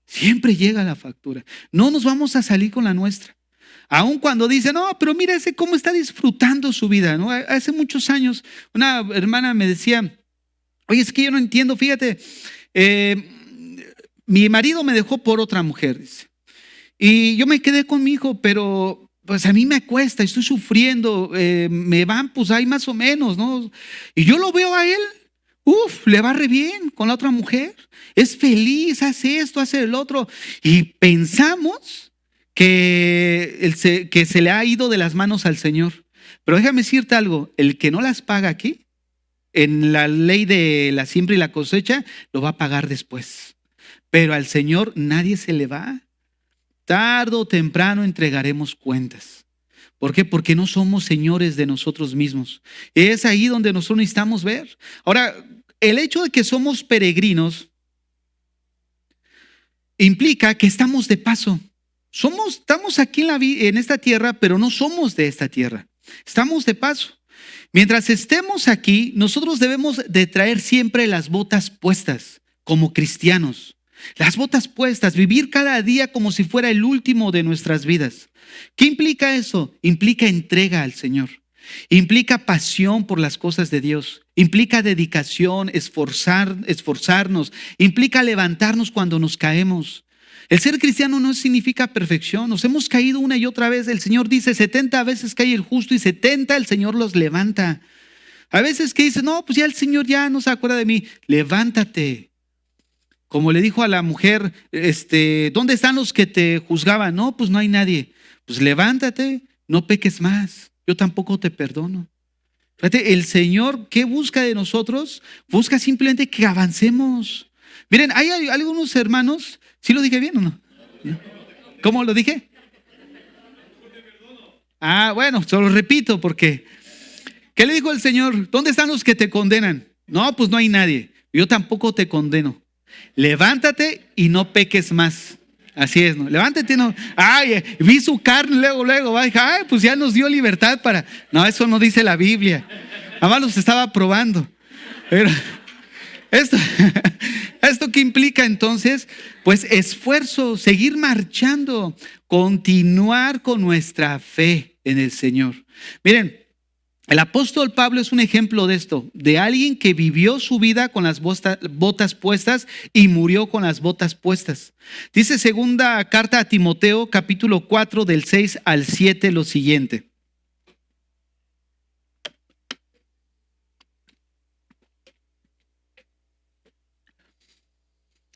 Siempre llega la factura. No nos vamos a salir con la nuestra. Aun cuando dice, no, pero mira ese cómo está disfrutando su vida, ¿no? Hace muchos años una hermana me decía, oye, es que yo no entiendo, fíjate, mi marido me dejó por otra mujer, dice, y yo me quedé con mi hijo, pero pues a mí me cuesta, estoy sufriendo, me van pues ahí más o menos, ¿no? Y yo lo veo a él, le va re bien con la otra mujer, es feliz, hace esto, hace el otro, y pensamos que se le ha ido de las manos al Señor. Pero déjame decirte algo, el que no las paga aquí, en la ley de la siembra y la cosecha, lo va a pagar después. Pero al Señor nadie se le va. Tarde o temprano entregaremos cuentas. ¿Por qué? Porque no somos señores de nosotros mismos. Es ahí donde nosotros necesitamos ver. Ahora, el hecho de que somos peregrinos implica que estamos de paso. Estamos aquí en esta tierra, pero no somos de esta tierra. Estamos de paso. Mientras estemos aquí, nosotros debemos de traer siempre las botas puestas como cristianos. Las botas puestas, vivir cada día como si fuera el último de nuestras vidas. ¿Qué implica eso? Implica entrega al Señor. Implica pasión por las cosas de Dios. Implica dedicación, esforzarnos. Implica levantarnos cuando nos caemos. El ser cristiano no significa perfección. Nos hemos caído una y otra vez. El Señor dice 70 veces cae el justo y 70 el Señor los levanta. A veces que dice, no, pues ya el Señor ya no se acuerda de mí. Levántate. Como le dijo a la mujer, ¿dónde están los que te juzgaban? No, pues no hay nadie. Pues levántate, no peques más. Yo tampoco te perdono. Fíjate, el Señor, ¿qué busca de nosotros? Busca simplemente que avancemos. Miren, hay algunos hermanos, ¿sí lo dije bien o no? ¿Cómo lo dije? Bueno, solo repito porque, ¿qué le dijo el Señor? ¿Dónde están los que te condenan? No, pues no hay nadie. Yo tampoco te condeno. Levántate y no peques más. Así es, ¿no? Levántate, no. Vi su carne, luego, pues ya nos dio libertad para. No, eso no dice la Biblia. Además los estaba probando. Pero esto ¿qué implica entonces? Pues esfuerzo, seguir marchando, continuar con nuestra fe en el Señor. Miren, el apóstol Pablo es un ejemplo de esto, de alguien que vivió su vida con las botas puestas y murió con las botas puestas. Dice segunda carta a Timoteo, capítulo 4, del 6 al 7, lo siguiente.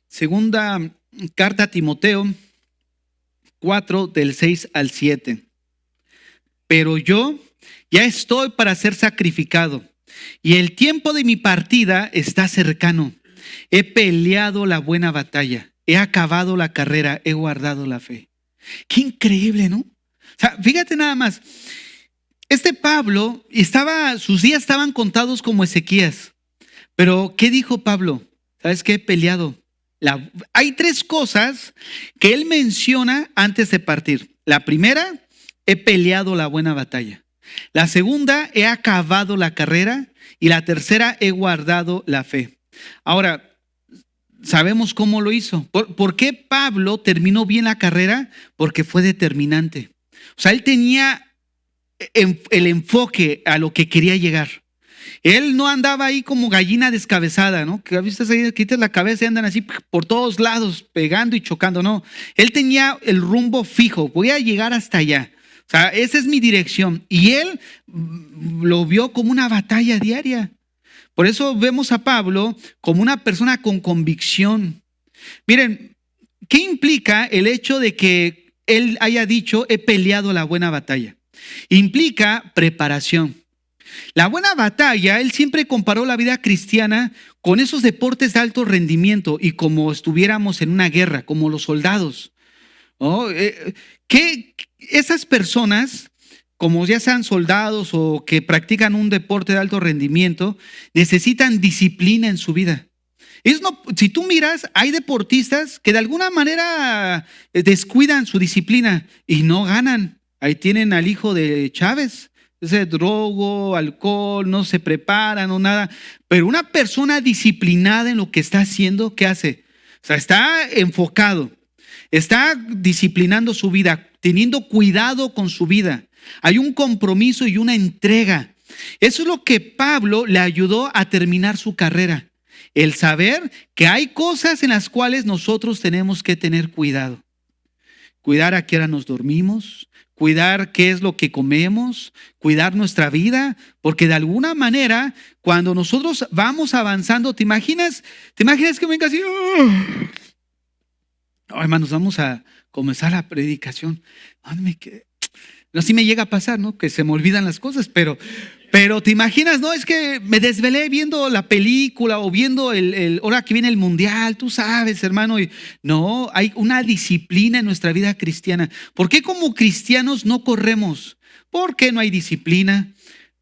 Segunda carta a Timoteo 4, del 6 al 7. Pero yo ya estoy para ser sacrificado y el tiempo de mi partida está cercano. He peleado la buena batalla, he acabado la carrera, he guardado la fe. Qué increíble, ¿no? O sea, fíjate nada más. Pablo sus días estaban contados como Ezequías. Pero ¿qué dijo Pablo? ¿Sabes qué? He peleado. Hay tres cosas que él menciona antes de partir. La primera, he peleado la buena batalla. La segunda, he acabado la carrera. Y la tercera, he guardado la fe. Ahora, sabemos cómo lo hizo. ¿Por qué Pablo terminó bien la carrera? Porque fue determinante. O sea, él tenía el enfoque a lo que quería llegar. Él no andaba ahí como gallina descabezada, ¿no? Que a veces quitas la cabeza y andan así por todos lados, pegando y chocando. No, él tenía el rumbo fijo. Voy a llegar hasta allá. O sea, esa es mi dirección. Y él lo vio como una batalla diaria. Por eso vemos a Pablo como una persona con convicción. Miren, ¿qué implica el hecho de que él haya dicho, he peleado la buena batalla? Implica preparación. La buena batalla, él siempre comparó la vida cristiana con esos deportes de alto rendimiento y como estuviéramos en una guerra, como los soldados, ¿no? Que esas personas, como ya sean soldados o que practican un deporte de alto rendimiento, necesitan disciplina en su vida. Si tú miras, hay deportistas que de alguna manera descuidan su disciplina y no ganan. Ahí tienen al hijo de Chávez. Ese drogo, alcohol, no se prepara, no nada. Pero una persona disciplinada en lo que está haciendo, ¿qué hace? O sea, está enfocado, está disciplinando su vida, teniendo cuidado con su vida. Hay un compromiso y una entrega. Eso es lo que Pablo le ayudó a terminar su carrera. El saber que hay cosas en las cuales nosotros tenemos que tener cuidado. Cuidar a qué hora nos dormimos, cuidar qué es lo que comemos, cuidar nuestra vida, porque de alguna manera, cuando nosotros vamos avanzando, ¿te imaginas que venga así? Hermanos, vamos a comenzar la predicación. Así me llega a pasar, ¿no? Que se me olvidan las cosas, pero te imaginas, no, es que me desvelé viendo la película o viendo ahora que viene el mundial, tú sabes, hermano. No, hay una disciplina en nuestra vida cristiana. ¿Por qué como cristianos no corremos? ¿Por qué no hay disciplina?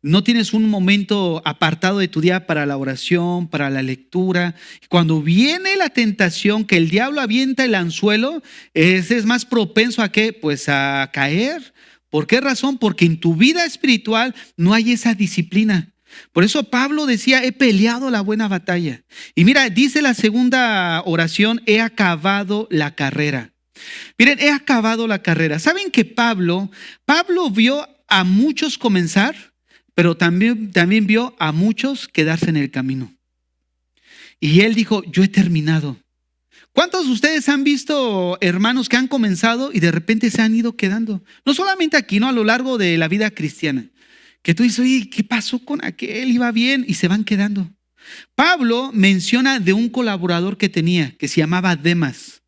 No tienes un momento apartado de tu día para la oración, para la lectura. Cuando viene la tentación, que el diablo avienta el anzuelo, es más propenso a ¿qué? Pues a caer. ¿Por qué razón? Porque en tu vida espiritual no hay esa disciplina. Por eso Pablo decía, he peleado la buena batalla. Y mira, dice la segunda oración, he acabado la carrera. Miren, he acabado la carrera. ¿Saben que Pablo vio a muchos comenzar, pero también vio a muchos quedarse en el camino? Y él dijo, yo he terminado. ¿Cuántos de ustedes han visto hermanos que han comenzado y de repente se han ido quedando? No solamente aquí, no, a lo largo de la vida cristiana. Que tú dices, oye, ¿qué pasó con aquel? Iba bien y se van quedando. Pablo menciona de un colaborador que tenía, que se llamaba Demas.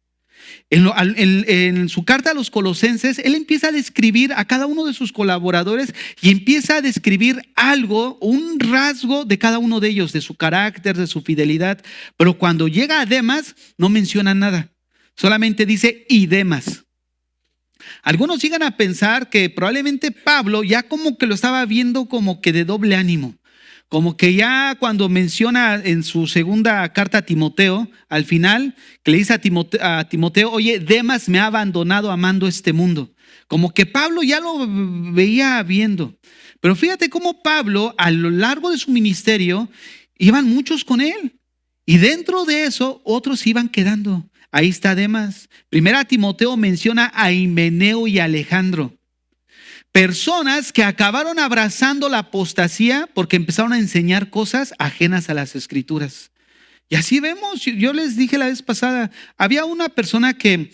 En su carta a los Colosenses, él empieza a describir a cada uno de sus colaboradores y empieza a describir algo, un rasgo de cada uno de ellos, de su carácter, de su fidelidad. Pero cuando llega a Demas, no menciona nada. Solamente dice y Demas. Algunos llegan a pensar que probablemente Pablo ya como que lo estaba viendo como que de doble ánimo. Como que ya cuando menciona en su segunda carta a Timoteo, al final, que le dice a Timoteo, oye, Demas me ha abandonado amando este mundo. Como que Pablo ya lo veía viendo. Pero fíjate cómo Pablo, a lo largo de su ministerio, iban muchos con él. Y dentro de eso, otros iban quedando. Ahí está Demas. Primera Timoteo menciona a Himeneo y Alejandro. Personas que acabaron abrazando la apostasía porque empezaron a enseñar cosas ajenas a las escrituras. Y así vemos, yo les dije la vez pasada, había una persona que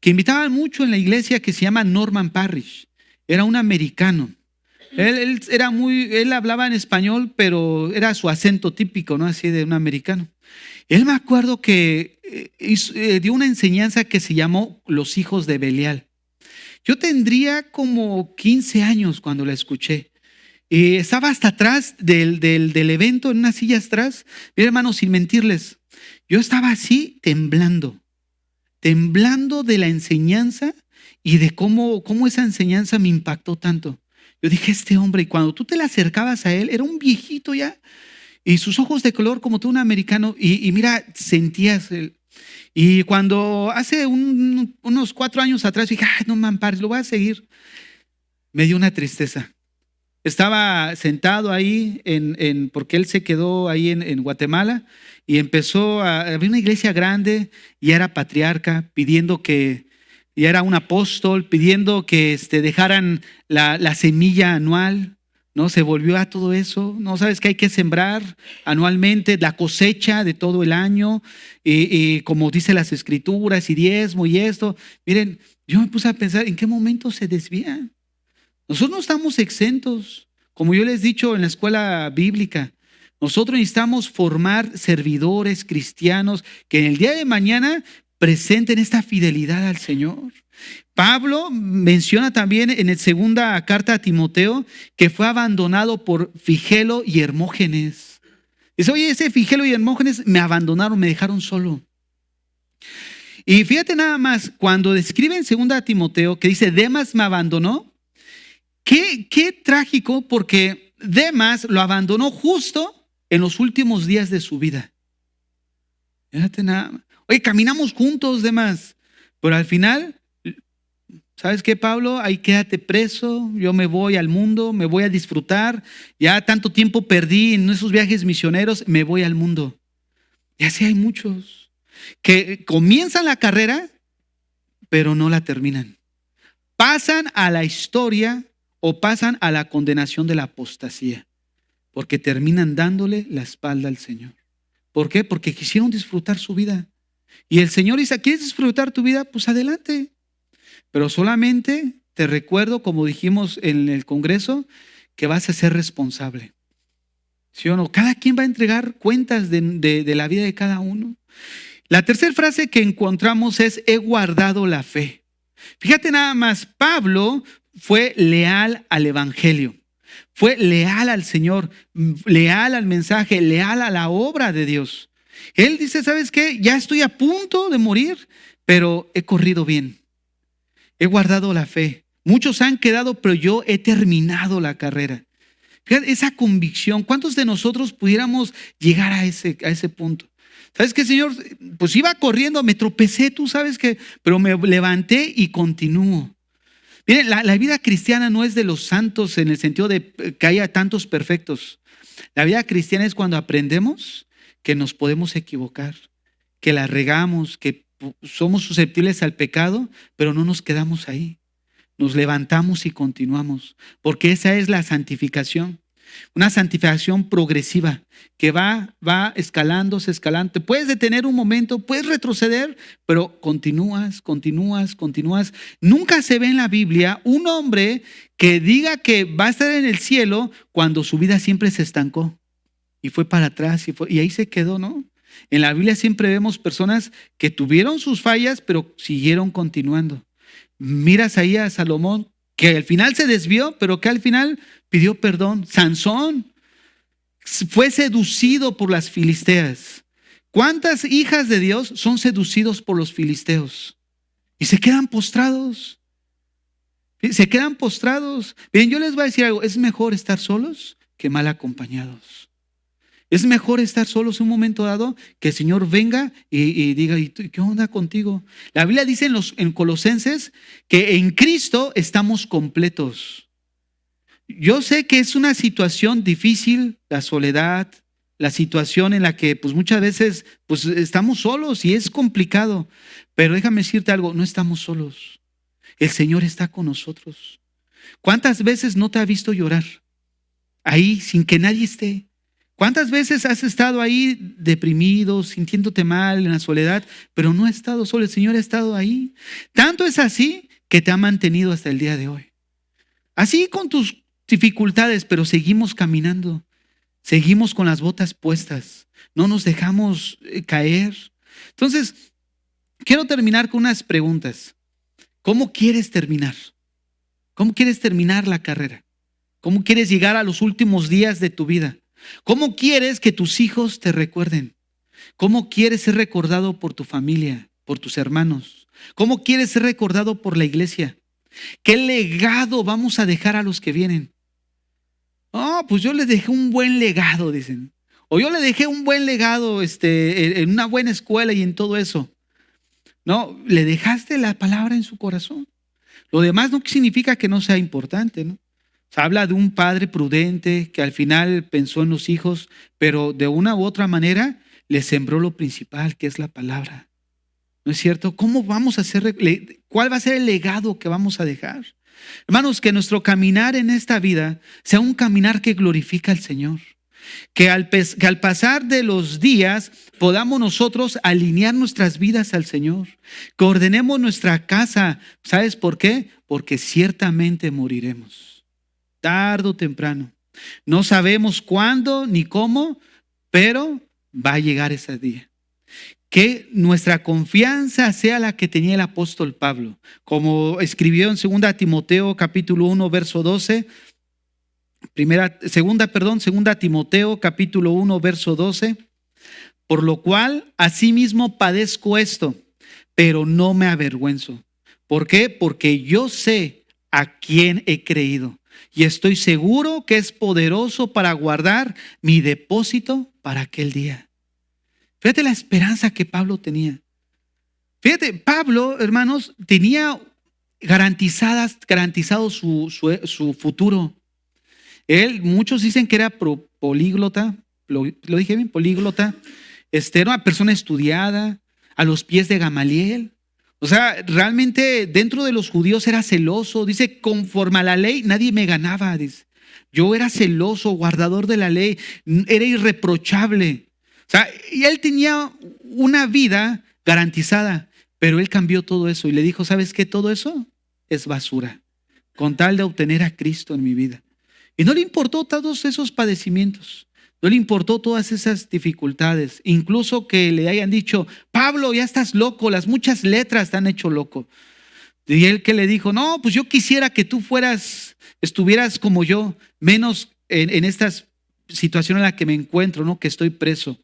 invitaban mucho en la iglesia que se llama Norman Parrish. Era un americano. Él hablaba en español, pero era su acento típico, ¿no? Así de un americano. Él me acuerdo que dio una enseñanza que se llamó Los hijos de Belial. Yo tendría como 15 años cuando la escuché. Estaba hasta atrás del evento, en unas sillas atrás. Mira, hermanos, sin mentirles, yo estaba así temblando de la enseñanza y de cómo esa enseñanza me impactó tanto. Yo dije, este hombre, y cuando tú te le acercabas a él, era un viejito ya, y sus ojos de color como todo un americano, y mira, sentías y cuando hace unos 4 años atrás dije, no me ampares, lo voy a seguir, me dio una tristeza. Estaba sentado ahí porque él se quedó ahí en Guatemala y empezó a abrir una iglesia grande y era patriarca, pidiendo que, y era un apóstol, pidiendo que dejaran la semilla anual. ¿No? Se volvió a todo eso. No sabes que hay que sembrar anualmente la cosecha de todo el año, y como dice las escrituras, y diezmo y esto. Miren, yo me puse a pensar en qué momento se desvían. Nosotros no estamos exentos, como yo les he dicho en la escuela bíblica. Nosotros necesitamos formar servidores cristianos que en el día de mañana presenten esta fidelidad al Señor. Pablo menciona también en la segunda carta a Timoteo que fue abandonado por Figelo y Hermógenes. Dice, oye, ese Figelo y Hermógenes me abandonaron, me dejaron solo. Y fíjate nada más, cuando describe en segunda a Timoteo que dice, Demas me abandonó, qué trágico, porque Demas lo abandonó justo en los últimos días de su vida. Fíjate nada más. Oye, caminamos juntos, Demas, pero al final, ¿sabes qué, Pablo? Ahí quédate preso, yo me voy al mundo, me voy a disfrutar. Ya tanto tiempo perdí en esos viajes misioneros, me voy al mundo. Y así hay muchos que comienzan la carrera, pero no la terminan. Pasan a la historia o pasan a la condenación de la apostasía, porque terminan dándole la espalda al Señor. ¿Por qué? Porque quisieron disfrutar su vida. Y el Señor dice, ¿quieres disfrutar tu vida? Pues adelante. Pero solamente te recuerdo, como dijimos en el Congreso, que vas a ser responsable. ¿Sí o no? Cada quien va a entregar cuentas de la vida de cada uno. La tercera frase que encontramos es, he guardado la fe. Fíjate nada más, Pablo fue leal al Evangelio. Fue leal al Señor, leal al mensaje, leal a la obra de Dios. Él dice, ¿sabes qué? Ya estoy a punto de morir, pero he corrido bien. He guardado la fe. Muchos han quedado, pero yo he terminado la carrera. Fíjate, esa convicción. ¿Cuántos de nosotros pudiéramos llegar a ese punto? ¿Sabes qué, Señor? Pues iba corriendo, me tropecé, tú sabes que, pero me levanté y continúo. Miren, la vida cristiana no es de los santos en el sentido de que haya tantos perfectos. La vida cristiana es cuando aprendemos que nos podemos equivocar, que la regamos, que somos susceptibles al pecado, pero no nos quedamos ahí. Nos levantamos y continuamos, porque esa es la santificación. Una santificación progresiva que va escalando, escalando. Te puedes detener un momento, puedes retroceder, pero continúas. Nunca se ve en la Biblia un hombre que diga que va a estar en el cielo cuando su vida siempre se estancó y fue para atrás y ahí se quedó, ¿no? En la Biblia siempre vemos personas que tuvieron sus fallas, pero siguieron continuando. Miras ahí a Salomón, que al final se desvió, pero que al final pidió perdón. Sansón fue seducido por las filisteas. ¿Cuántas hijas de Dios son seducidos por los filisteos? Y se quedan postrados. Se quedan postrados. Bien, yo les voy a decir algo. Es mejor estar solos que mal acompañados. Es mejor estar solos un momento dado que el Señor venga y diga, ¿y qué onda contigo? La Biblia dice en Colosenses que en Cristo estamos completos. Yo sé que es una situación difícil, la soledad, la situación en la que pues muchas veces pues estamos solos y es complicado. Pero déjame decirte algo, no estamos solos. El Señor está con nosotros. ¿Cuántas veces no te ha visto llorar? Ahí sin que nadie esté. ¿Cuántas veces has estado ahí deprimido, sintiéndote mal en la soledad, pero no has estado solo? El Señor ha estado ahí. Tanto es así que te ha mantenido hasta el día de hoy. Así con tus dificultades, pero seguimos caminando. Seguimos con las botas puestas. No nos dejamos caer. Entonces, quiero terminar con unas preguntas. ¿Cómo quieres terminar? ¿Cómo quieres terminar la carrera? ¿Cómo quieres llegar a los últimos días de tu vida? ¿Cómo quieres que tus hijos te recuerden? ¿Cómo quieres ser recordado por tu familia, por tus hermanos? ¿Cómo quieres ser recordado por la iglesia? ¿Qué legado vamos a dejar a los que vienen? Oh, pues yo les dejé un buen legado, dicen. O yo le dejé un buen legado en una buena escuela y en todo eso. No, le dejaste la palabra en su corazón. Lo demás no significa que no sea importante, ¿no? Se habla de un padre prudente que al final pensó en los hijos, pero de una u otra manera les sembró lo principal, que es la palabra. ¿No es cierto? ¿Cómo vamos a hacer? ¿Cuál va a ser el legado que vamos a dejar? Hermanos, que nuestro caminar en esta vida sea un caminar que glorifica al Señor. Que al pasar de los días podamos nosotros alinear nuestras vidas al Señor. Que ordenemos nuestra casa. ¿Sabes por qué? Porque ciertamente moriremos. Tarde o temprano. No sabemos cuándo ni cómo, pero va a llegar ese día. Que nuestra confianza sea la que tenía el apóstol Pablo, como escribió en 2 Timoteo capítulo 1 verso 12, segunda Timoteo capítulo 1 verso 12, por lo cual asimismo padezco esto, pero no me avergüenzo. ¿Por qué? Porque yo sé a quién he creído y estoy seguro que es poderoso para guardar mi depósito para aquel día. Fíjate la esperanza que Pablo tenía. Fíjate, Pablo, hermanos, tenía garantizado su futuro. Muchos dicen que era políglota, lo dije bien, políglota. Era una persona estudiada, a los pies de Gamaliel. O sea, realmente dentro de los judíos era celoso. Dice, conforme a la ley, nadie me ganaba. Dice, yo era celoso, guardador de la ley, era irreprochable. O sea, y él tenía una vida garantizada, pero él cambió todo eso y le dijo, ¿sabes qué? Todo eso es basura, con tal de obtener a Cristo en mi vida. Y no le importó todos esos padecimientos, no le importó todas esas dificultades, incluso que le hayan dicho, Pablo, ya estás loco, las muchas letras te han hecho loco. Y él que le dijo, no, pues yo quisiera que tú estuvieras como yo, menos en esta situación en la que me encuentro, ¿no? Que estoy preso.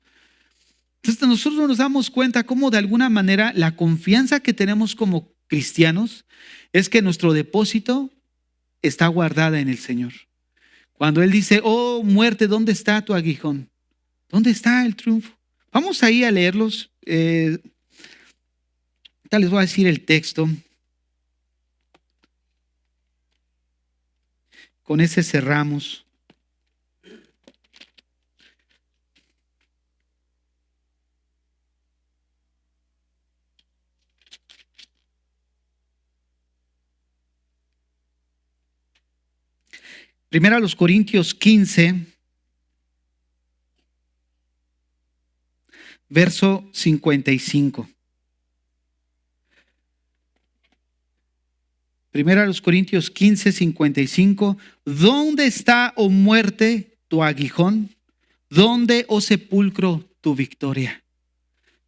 Entonces nosotros nos damos cuenta cómo de alguna manera la confianza que tenemos como cristianos es que nuestro depósito está guardada en el Señor. Cuando Él dice, oh muerte, ¿dónde está tu aguijón? ¿Dónde está el triunfo? Vamos ahí a leerlos. Les voy a decir el texto. Con ese cerramos. Primera a los Corintios 15, verso 55. Primera a los Corintios 15, 55. ¿Dónde está, oh muerte, tu aguijón? ¿Dónde, oh sepulcro, tu victoria?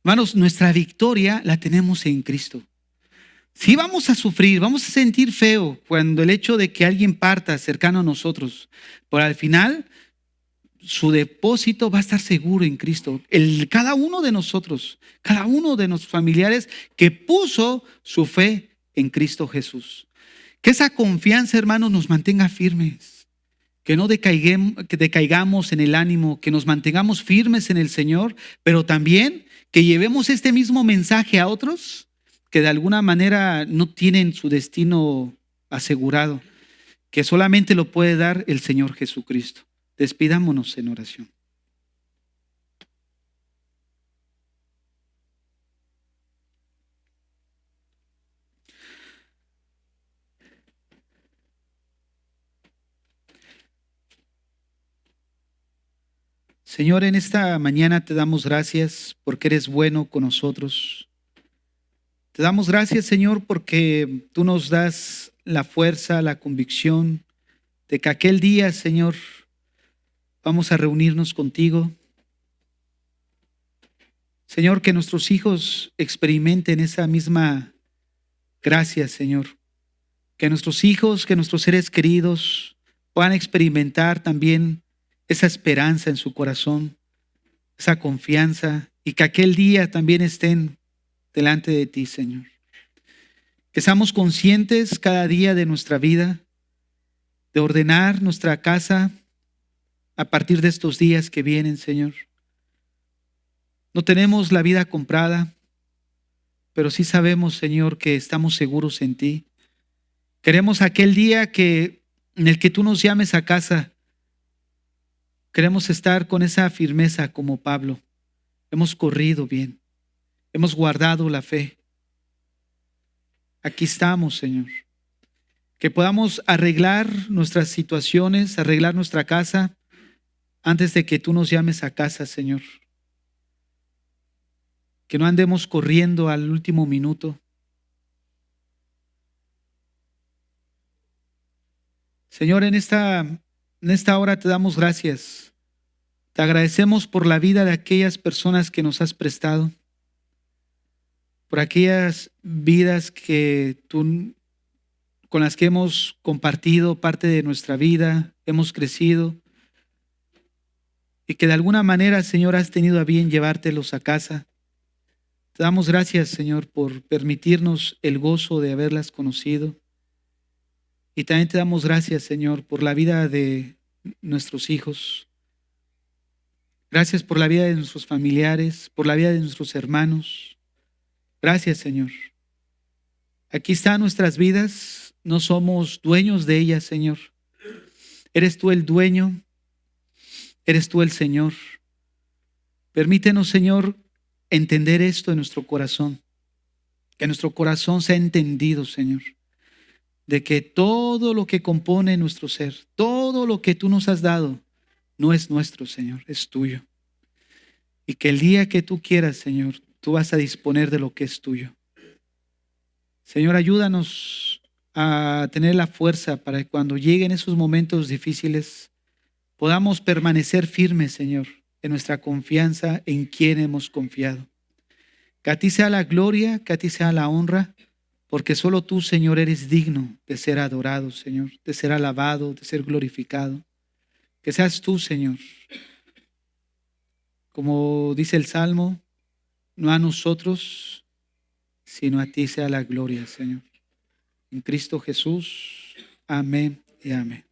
Hermanos, nuestra victoria la tenemos en Cristo. Sí vamos a sufrir, vamos a sentir feo cuando el hecho de que alguien parta cercano a nosotros, pero al final su depósito va a estar seguro en Cristo. Cada uno de nosotros, cada uno de nuestros familiares que puso su fe en Cristo Jesús. Que esa confianza, hermanos, nos mantenga firmes. Que no decaigamos en el ánimo, que nos mantengamos firmes en el Señor, pero también que llevemos este mismo mensaje a otros que de alguna manera no tienen su destino asegurado, que solamente lo puede dar el Señor Jesucristo. Despidámonos en oración. Señor, en esta mañana te damos gracias porque eres bueno con nosotros. Te damos gracias, Señor, porque tú nos das la fuerza, la convicción de que aquel día, Señor, vamos a reunirnos contigo. Señor, que nuestros hijos experimenten esa misma gracia, Señor. Que nuestros hijos, que nuestros seres queridos puedan experimentar también esa esperanza en su corazón, esa confianza, y que aquel día también estén delante de ti, Señor. Que seamos conscientes cada día de nuestra vida, de ordenar nuestra casa a partir de estos días que vienen, Señor. No tenemos la vida comprada, pero sí sabemos, Señor, que estamos seguros en ti. Queremos aquel día en el que tú nos llames a casa. Queremos estar con esa firmeza como Pablo. Hemos corrido bien. Hemos guardado la fe. Aquí estamos, Señor. Que podamos arreglar nuestras situaciones, arreglar nuestra casa antes de que tú nos llames a casa, Señor. Que no andemos corriendo al último minuto. Señor, en esta hora te damos gracias. Te agradecemos por la vida de aquellas personas que nos has prestado, por aquellas vidas con las que hemos compartido parte de nuestra vida, hemos crecido, y que de alguna manera, Señor, has tenido a bien llevártelos a casa. Te damos gracias, Señor, por permitirnos el gozo de haberlas conocido. Y también te damos gracias, Señor, por la vida de nuestros hijos. Gracias por la vida de nuestros familiares, por la vida de nuestros hermanos. Gracias, Señor. Aquí están nuestras vidas. No somos dueños de ellas, Señor. Eres tú el dueño. Eres tú el Señor. Permítenos, Señor, entender esto en nuestro corazón. Que nuestro corazón sea entendido, Señor, de que todo lo que compone nuestro ser, todo lo que tú nos has dado, no es nuestro, Señor, es tuyo. Y que el día que tú quieras, Señor, tú vas a disponer de lo que es tuyo. Señor, ayúdanos a tener la fuerza para que cuando lleguen esos momentos difíciles podamos permanecer firmes, Señor, en nuestra confianza en quien hemos confiado. Que a ti sea la gloria, que a ti sea la honra, porque solo tú, Señor, eres digno de ser adorado, Señor, de ser alabado, de ser glorificado. Que seas tú, Señor. Como dice el Salmo, no a nosotros, sino a ti sea la gloria, Señor. En Cristo Jesús. Amén y amén.